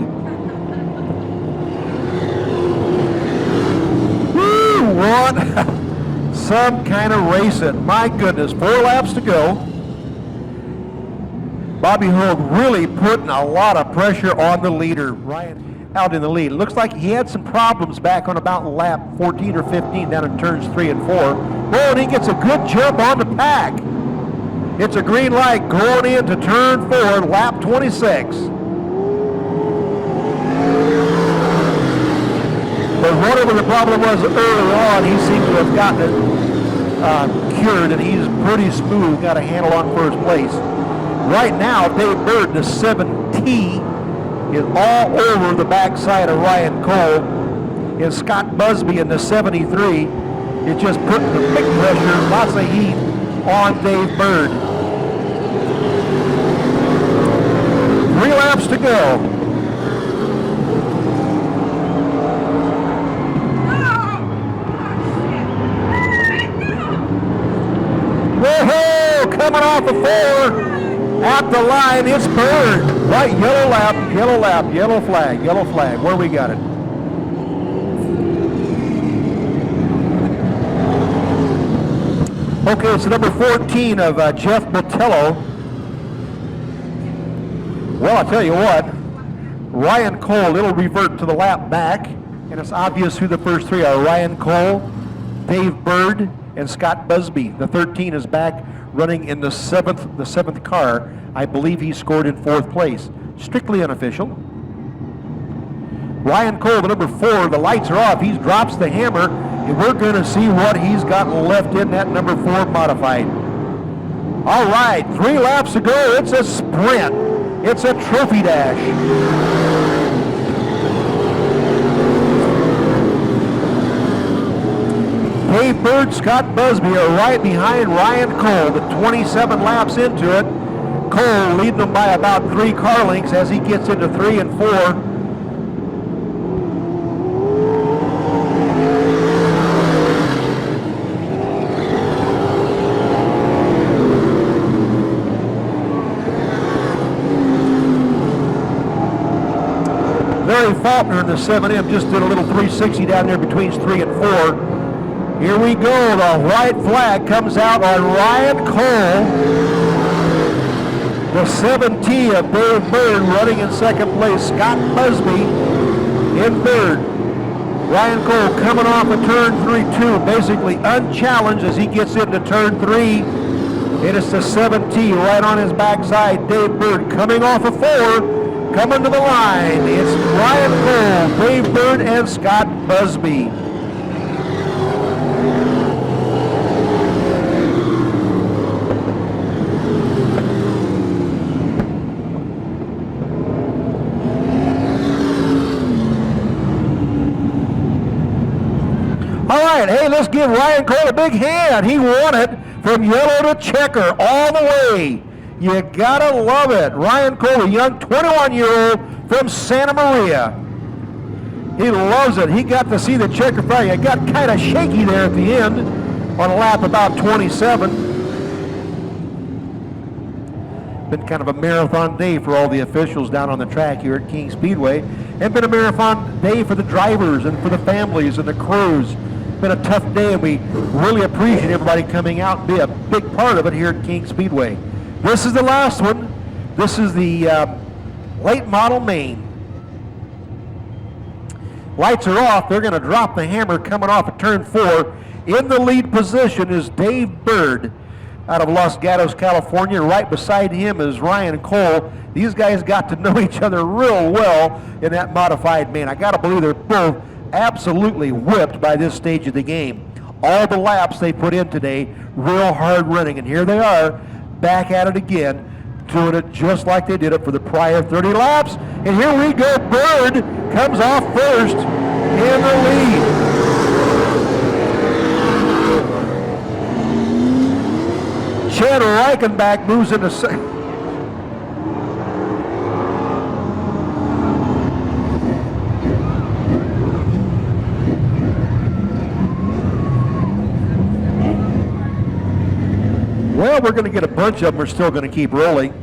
Woo, what some kind of racing. My goodness, 4 laps to go. Bobby Hogue really putting a lot of pressure on the leader. Ryan out in the lead. Looks like he had some problems back on about lap 14 or 15 down in turns 3 and 4. Oh, and he gets a good jump on the pack. It's a green light going into turn 4, lap 26. But whatever the problem was early on, he seems to have gotten it cured, and he's pretty smooth, got a handle on first place. Right now, Dave Bird, the 7T, is all over the backside of Ryan Cole, and Scott Busby in the 73 is just putting the big pressure, lots of heat on Dave Bird. 3 laps to go. Whoa, coming off the 4. At the line, it's Bird. Right, yellow lap, yellow flag. Where we got it? Okay, it's number 14 of Jeff Botello. Well, I'll tell you what, Ryan Cole, it'll revert to the lap back, and it's obvious who the first 3 are. Ryan Cole, Dave Bird, and Scott Busby. The 13 is back running in the seventh car. I believe he scored in 4th place. Strictly unofficial. Ryan Cole, the number 4, the lights are off. He drops the hammer, and we're going to see what he's got left in that number 4 modified. All right, 3 laps to go. It's a sprint. It's a trophy dash. Dave Bird, Scott Busby are right behind Ryan Cole, the 27 laps into it. Cole leading them by about 3 car lengths as he gets into 3 and 4. Larry Faulkner in the 7M just did a little 360 down there between 3 and 4. Here we go. The white flag comes out on Ryan Cole. The 7T of Dave Bird running in second place. Scott Busby in third. Ryan Cole coming off of turn 3-2, basically unchallenged as he gets into turn 3. It is the 7T right on his backside. Dave Bird coming off of 4, coming to the line. It's Ryan Cole, Dave Bird, and Scott Busby. All right, hey, let's give Ryan Cole a big hand. He won it from yellow to checker all the way. You gotta love it. Ryan Cole, a young 21-year-old from Santa Maria. He loves it. He got to see the checker flag. It got kind of shaky there at the end on lap about 27. Been kind of a marathon day for all the officials down on the track here at King Speedway. And been a marathon day for the drivers and for the families and the crews. been a tough day, and we really appreciate everybody coming out and be a big part of it here at King Speedway. This is the last one. This is the late model main. Lights are off. They're going to drop the hammer coming off at turn 4. In the lead position is Dave Bird out of Los Gatos, California. Right beside him is Ryan Cole. These guys got to know each other real well in that modified main. I got to believe they're both absolutely whipped by this stage of the game. All the laps they put in today, real hard running. And here they are, back at it again, doing it just like they did it for the prior 30 laps. And here we go. Bird comes off first in the lead. Chad Reichenbach moves into second. Well, we're going to get a bunch of them. We're still going to keep rolling.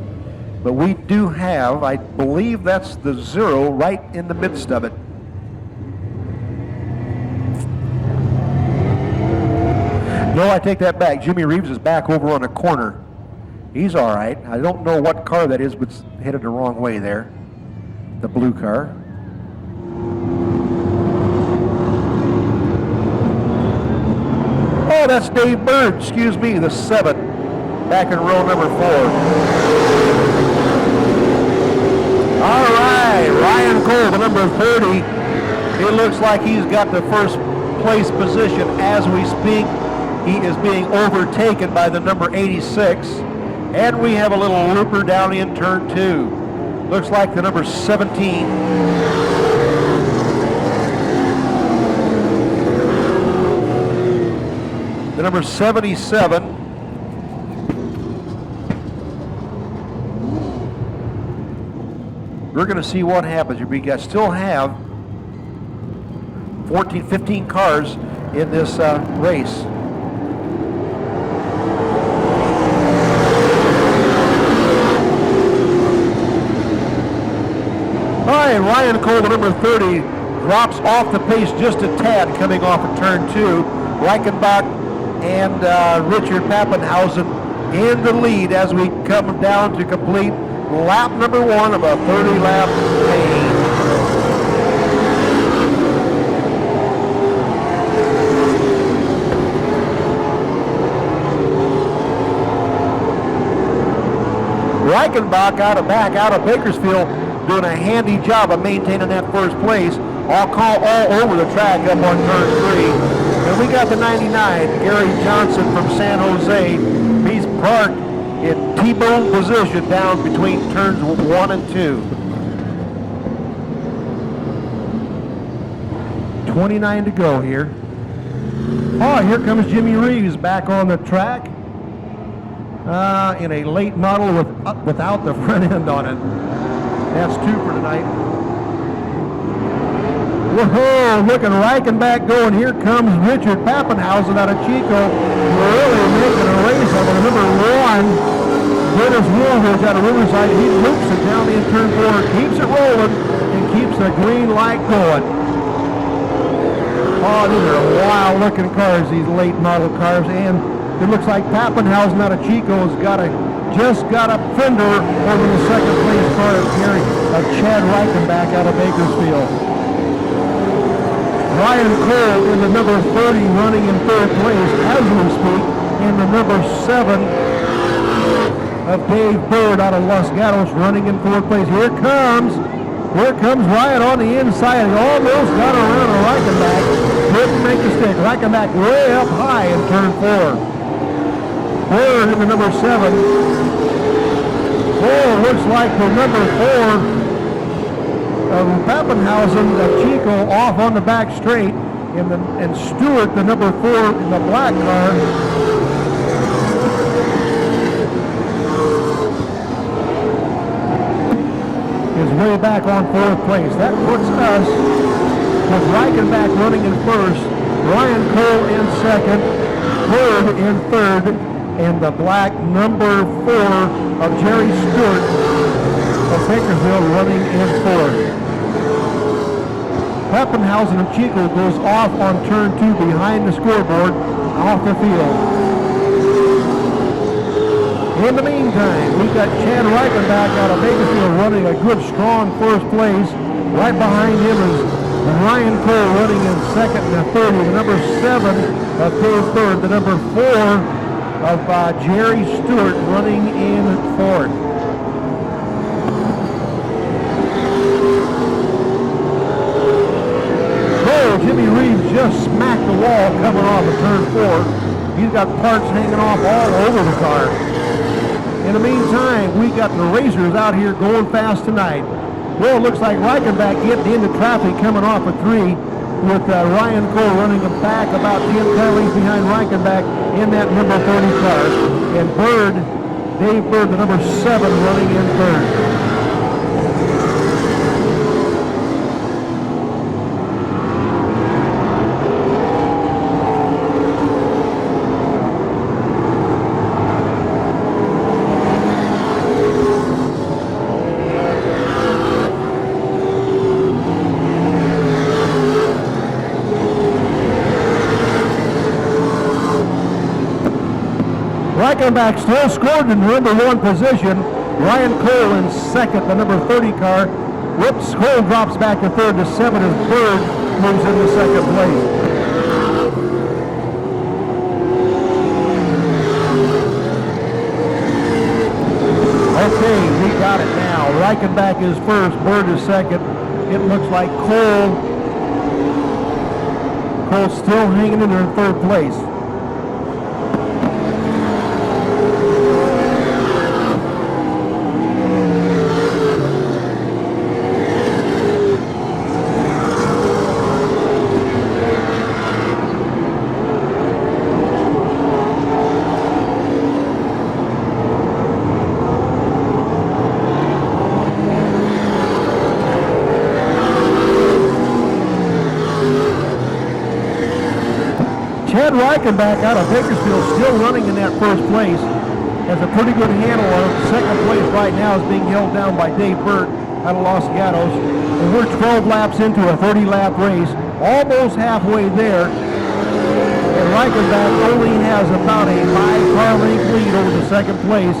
But we do have, I believe that's the 0 right in the midst of it. No, I take that back. Jimmy Reeves is back over on the corner. He's all right. I don't know what car that is, but it's headed the wrong way there. The blue car. Oh, that's Dave Bird, excuse me, the 7, back in row number 4. All right, Ryan Cole, the number 30. It looks like he's got the first place position as we speak. He is being overtaken by the number 86. And we have a little looper down in turn 2. Looks like the number 17. The number 77. We're going to see what happens. We still have 15 cars in this race. All right, Ryan Cole, the number 30, drops off the pace just a tad coming off of turn 2. Reichenbach and Richard Pappenhausen in the lead as we come down to complete lap number 1 of a 30-lap main. Reichenbach out of Bakersfield, doing a handy job of maintaining that first place. All over the track up on turn 3. And we got the 99, Gary Johnson from San Jose. He's parked in T-bone position down between turns 1 and 2. 29 to go here. Oh, here comes Jimmy Reeves back on the track in a late model without the front end on it. That's 2 for tonight. Whoa, look at Reichenbach going. Here comes Richard Pappenhausen out of Chico. Really making a race of it. Number 1, Dennis Woolridge out of Riverside. He loops it down in turn 4, keeps it rolling, and keeps the green light going. Oh, these are wild looking cars, these late model cars. And it looks like Pappenhausen out of Chico has just got a fender over the second place car of Chad Reichenbach out of Bakersfield. Ryan Cole in the number 30 running in 3rd place as we speak, and the number 7 of Dave Bird out of Los Gatos running in 4th place. Here comes Ryan on the inside. He almost got around a Reichenbach. Couldn't make a stick. Reichenbach way up high in turn 4. Bird in the number 7. Oh, looks like the number 4 of Pappenhausen of Chico off on the back straight, and Stewart, the number 4 in the black car, is way back on 4th place. That puts us with Reichenbach running in 1st, Ryan Cole in 2nd, Bird in 3rd, and the black number 4 of Jerry Stewart of Bakersfield running in 4th. Pappenhausen of Chico goes off on turn 2 behind the scoreboard, off the field. In the meantime, we've got Chad Reichenbach out of Bakersfield running a good, strong first place. Right behind him is Ryan Cole running in second and third with the number 7 of Dave Bird, the number 4 of Jerry Stewart running in fourth. Oh, Jimmy Reeves just smacked the wall coming off of turn 4. He's got parts hanging off all over the car. In the meantime, we got the racers out here going fast tonight. Well, it looks like Reichenbach getting into traffic coming off of 3 with Ryan Cole running back about 10 car lengths behind Reichenbach in that number 30 car. And Bird, Dave Bird, the number 7, running in third. Reichenbach still scored in the number 1 position. Ryan Cole in second, the number 30 car. Whoops, Cole drops back to third to 7 as Bird moves into second place. Okay, we got it now. Reichenbach is first, Bird is second. It looks like Cole's still hanging in there in third place. Chad Reichenbach out of Bakersfield still running in that first place. Has a pretty good handle on it. Second place right now is being held down by Dave Bird out of Los Gatos. And we're 12 laps into a 30-lap race, almost halfway there. And Reichenbach only has about a 5-car length lead over the second place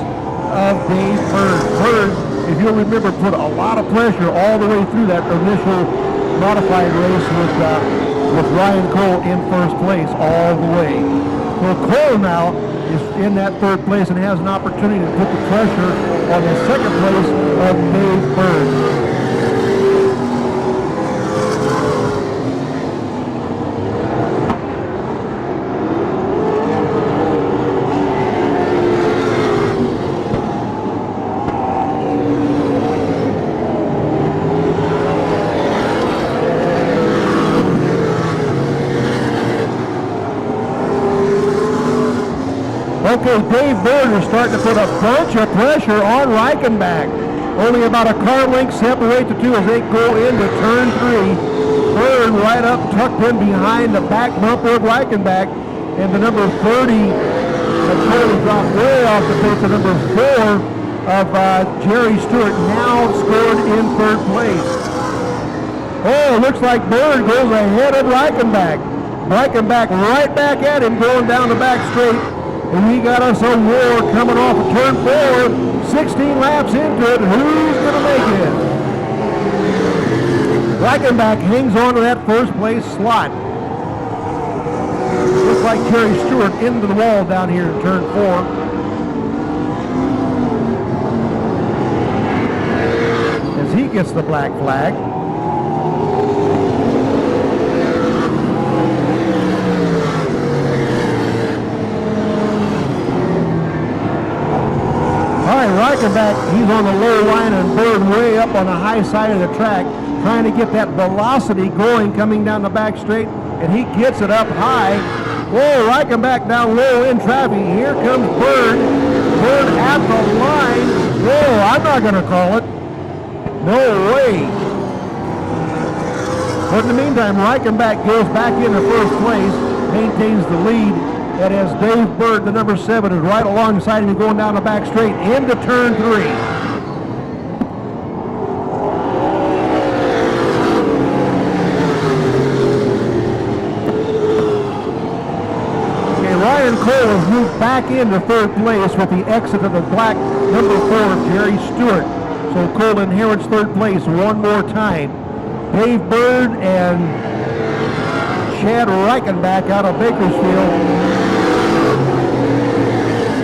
of Dave Bird. Bird, if you'll remember, put a lot of pressure all the way through that initial modified race with Ryan Cole in first place all the way. Well, Cole now is in that third place and has an opportunity to put the pressure on the second place of Dave Bird. Okay, Dave Bird is starting to put a bunch of pressure on Reichenbach. Only about a car length separate the two as they go into turn 3. Bird right up, tucked in behind the back bumper of Reichenbach. And the number 30 of Cole dropped way off the pace. The number 4 of Jerry Stewart now scored in third place. Oh, looks like Bird goes ahead of Reichenbach. Reichenbach right back at him going down the back straight. And we got us a war coming off of turn 4, 16 laps into it. Who's going to make it? Reichenbach hangs on to that first place slot. Looks like Jerry Stewart into the wall down here in turn 4. As he gets the black flag. Reichenbach, he's on the low line and Bird way up on the high side of the track, trying to get that velocity going coming down the back straight, and he gets it up high. Whoa, Reichenbach down low in traffic. Here comes Bird. Bird at the line. Whoa, I'm not going to call it. No way. But in the meantime, Reichenbach goes back into first place, maintains the lead. That is Dave Bird, the number 7, is right alongside him going down the back straight into turn 3. Cole has moved back into third place with the exit of the black number 4, Jerry Stewart. So Cole inherits third place one more time. Dave Bird and Chad Reichenbach out of Bakersfield.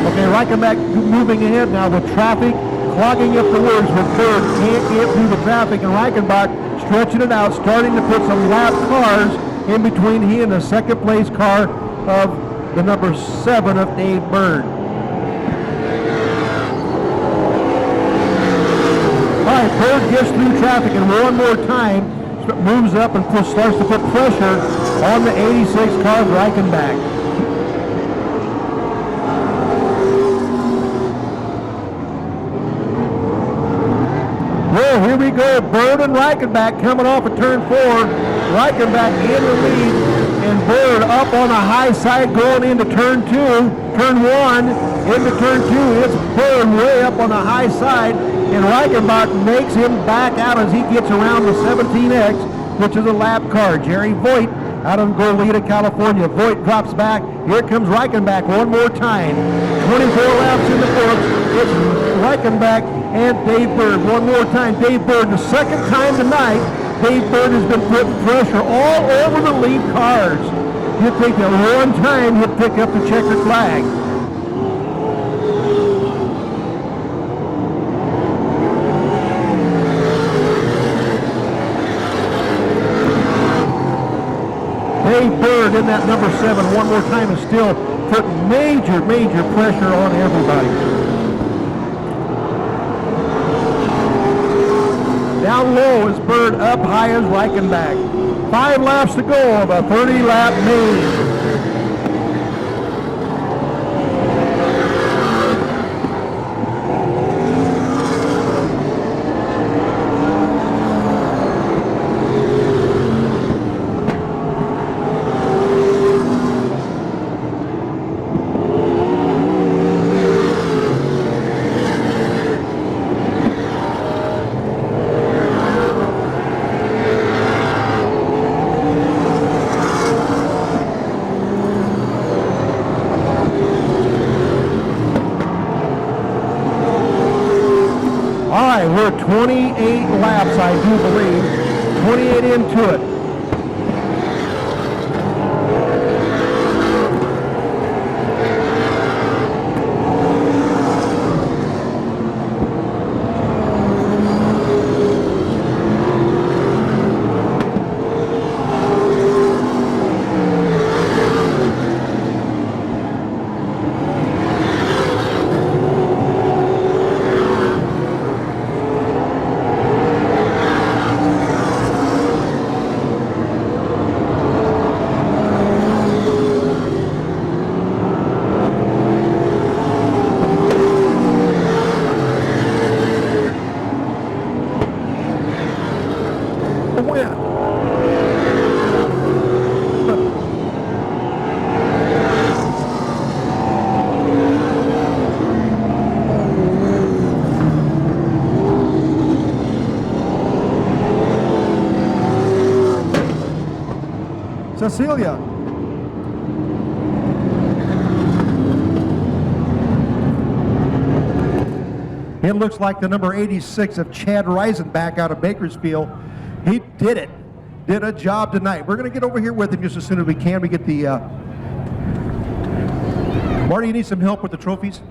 Okay, Reichenbach moving ahead now with traffic, clogging up the woods with Bird. Can't get through the traffic, and Reichenbach stretching it out, starting to put some lap cars in between he and the second place car of the number 7 of Dave Bird. All right, Bird gets through traffic, and one more time moves up and starts to put pressure on the 86 car of Reichenbach. Well, here we go. Bird and Reichenbach coming off of turn 4. Reichenbach in the lead, and Bird up on the high side going into turn 2. Turn 1 into turn 2. It's Bird way up on the high side, and Reichenbach makes him back out as he gets around the 17X, which is a lap car. Jerry Voigt out of Goleta, California. Voigt drops back. Here comes Reichenbach one more time. 24 laps in the books. It's Reichenbach and Dave Bird one more time. Dave Bird, the second time tonight, Dave Bird has been putting pressure all over the lead cars. He'll take that one time, he'll pick up the checkered flag. Dave Bird in that number 7 one more time is still putting major pressure on everybody. Down low is Bird, up high is Reichenbach. 5 laps to go of a 30-lap main. We're 28 laps, I do believe. 28 into it. Cecilia. It looks like the number 86 of Chad Reisenbach out of Bakersfield. He did it. Did a job tonight. We're going to get over here with him just as soon as we can. We get the... Marty, you need some help with the trophies?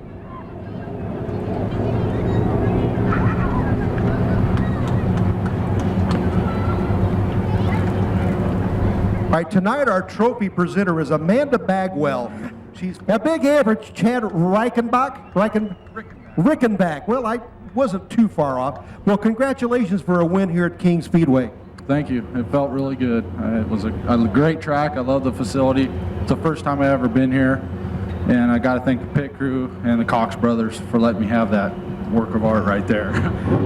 All right, tonight our trophy presenter is Amanda Bagwell. She's a big hand for Chad Reichenbach. Reichenbach. Well, I wasn't too far off. Well, congratulations for a win here at King Speedway. Thank you. It felt really good. It was a great track. I love the facility. It's the first time I've ever been here, and I got to thank the pit crew and the Cox brothers for letting me have that work of art right there.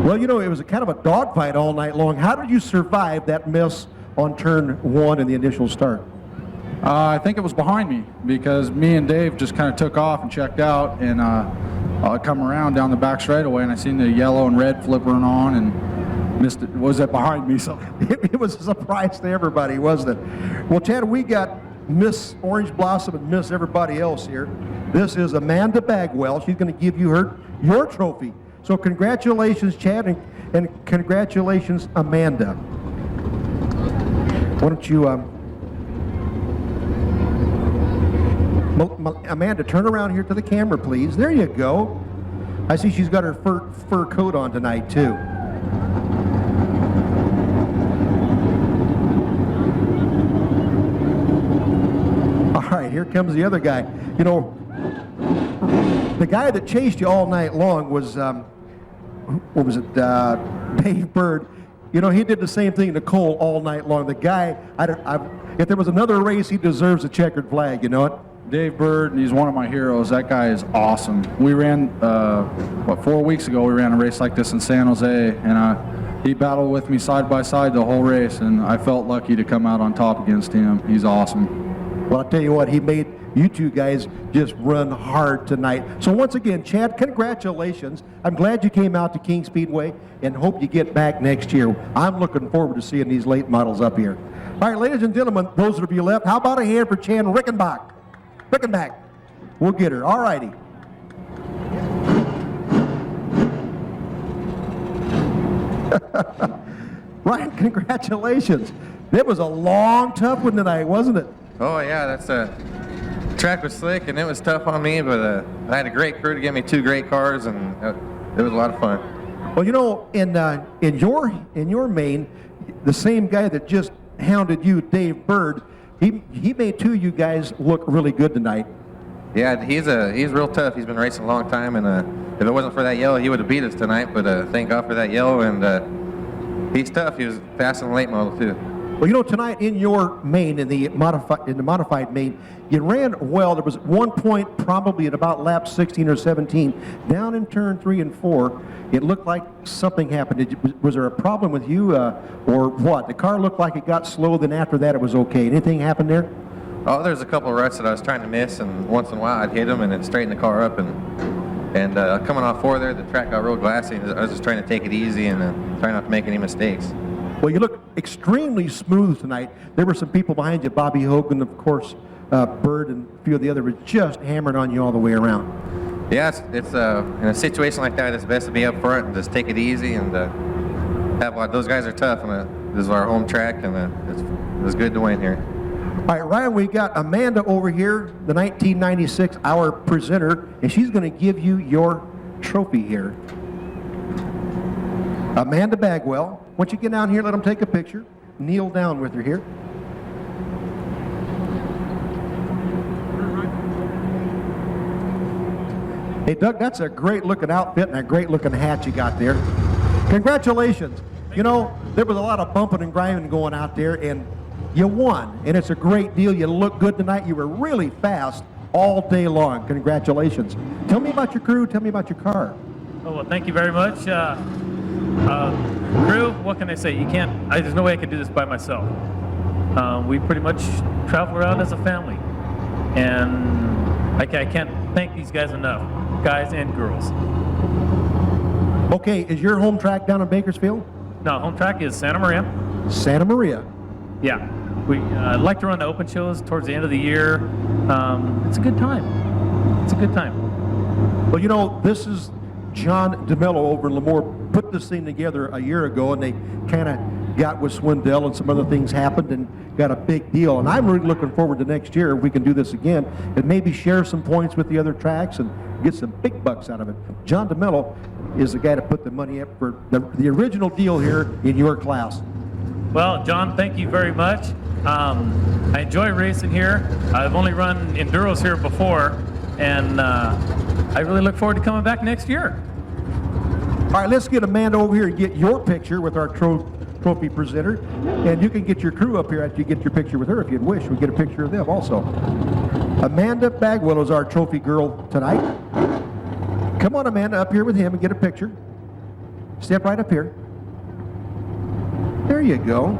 Well, you know, it was a kind of a dogfight all night long. How did you survive that miss on turn 1 in the initial start? I think it was behind me because me and Dave just kind of took off and checked out, and I come around down the back straightaway and I seen the yellow and red flippering on and missed it. Was it behind me? So it was a surprise to everybody, wasn't it? Well, Chad, we got Miss Orange Blossom and Miss everybody else here. This is Amanda Bagwell. She's going to give you your trophy. So congratulations, Chad, and congratulations, Amanda. Why don't you, Amanda, turn around here to the camera, please. There you go. I see she's got her fur coat on tonight, too. All right, here comes the other guy. You know, the guy that chased you all night long was, what was it, Dave Bird. You know, he did the same thing to Cole all night long. The guy, if there was another race, he deserves a checkered flag, you know it? Dave Bird, he's one of my heroes. That guy is awesome. We ran, 4 weeks ago, we ran a race like this in San Jose, and he battled with me side by side the whole race, and I felt lucky to come out on top against him. He's awesome. Well, I'll tell you what, he made you two guys just run hard tonight. So once again, Chad, congratulations. I'm glad you came out to King Speedway and hope you get back next year. I'm looking forward to seeing these late models up here. All right, ladies and gentlemen, those of you left, how about a hand for Chan Rickenbach? Rickenbach. We'll get her. All righty. Ryan, congratulations. It was a long, tough one tonight, wasn't it? Oh yeah, that's track was slick and it was tough on me, but I had a great crew to give me 2 great cars, and it was a lot of fun. Well, you know, in your main, the same guy that just hounded you, Dave Bird, he made 2 of you guys look really good tonight. Yeah, he's real tough. He's been racing a long time, and if it wasn't for that yellow, he would have beat us tonight. But thank God for that yellow, and he's tough. He was fast in the late model too. Well, you know, tonight in your main, in the modified main, you ran well. There was one point, probably at about lap 16 or 17, down in turn 3 and 4. It looked like something happened. Was there a problem with you, or what? The car looked like it got slow. Then after that, it was okay. Anything happened there? Oh, there's a couple of ruts that I was trying to miss, and once in a while I'd hit them and then straighten the car up. And coming off 4 there, the track got real glassy. And I was just trying to take it easy and try not to make any mistakes. Well, you look extremely smooth tonight. There were some people behind you, Bobby Hogan, of course, Bird, and a few of the others were just hammering on you all the way around. Yeah, it's in a situation like that, it's best to be up front and just take it easy and have those guys are tough, and this is our home track, and it was good to win here. All right, Ryan, we got Amanda over here, the 1996 Hour presenter, and she's going to give you your trophy here. Amanda Bagwell. Once you get down here, let them take a picture. Kneel down with her here. Hey, Doug, that's a great looking outfit and a great looking hat you got there. Congratulations. You know, there was a lot of bumping and grinding going out there, and you won, and it's a great deal. You look good tonight. You were really fast all day long. Congratulations. Tell me about your crew. Tell me about your car. Oh, well, thank you very much. Crew, what can I say? You can't, there's no way I could do this by myself. We pretty much travel around as a family. And I can't thank these guys enough, guys and girls. Okay, is your home track down in Bakersfield? No, home track is Santa Maria. Santa Maria. Yeah. We like to run the open shows towards the end of the year. It's a good time. It's a good time. Well, you know, this is John DeMello over in Lemoore put this thing together a year ago, and they kind of got with Swindell and some other things happened and got a big deal. And I'm really looking forward to next year if we can do this again and maybe share some points with the other tracks and get some big bucks out of it. John DeMello is the guy to put the money up for the original deal here in your class. Well, John, thank you very much. I enjoy racing here. I've only run enduros here before, and I really look forward to coming back next year. All right, let's get Amanda over here and get your picture with our trophy presenter. And you can get your crew up here after you get your picture with her if you'd wish. We get a picture of them also. Amanda Bagwell is our trophy girl tonight. Come on, Amanda, up here with him and get a picture. Step right up here. There you go.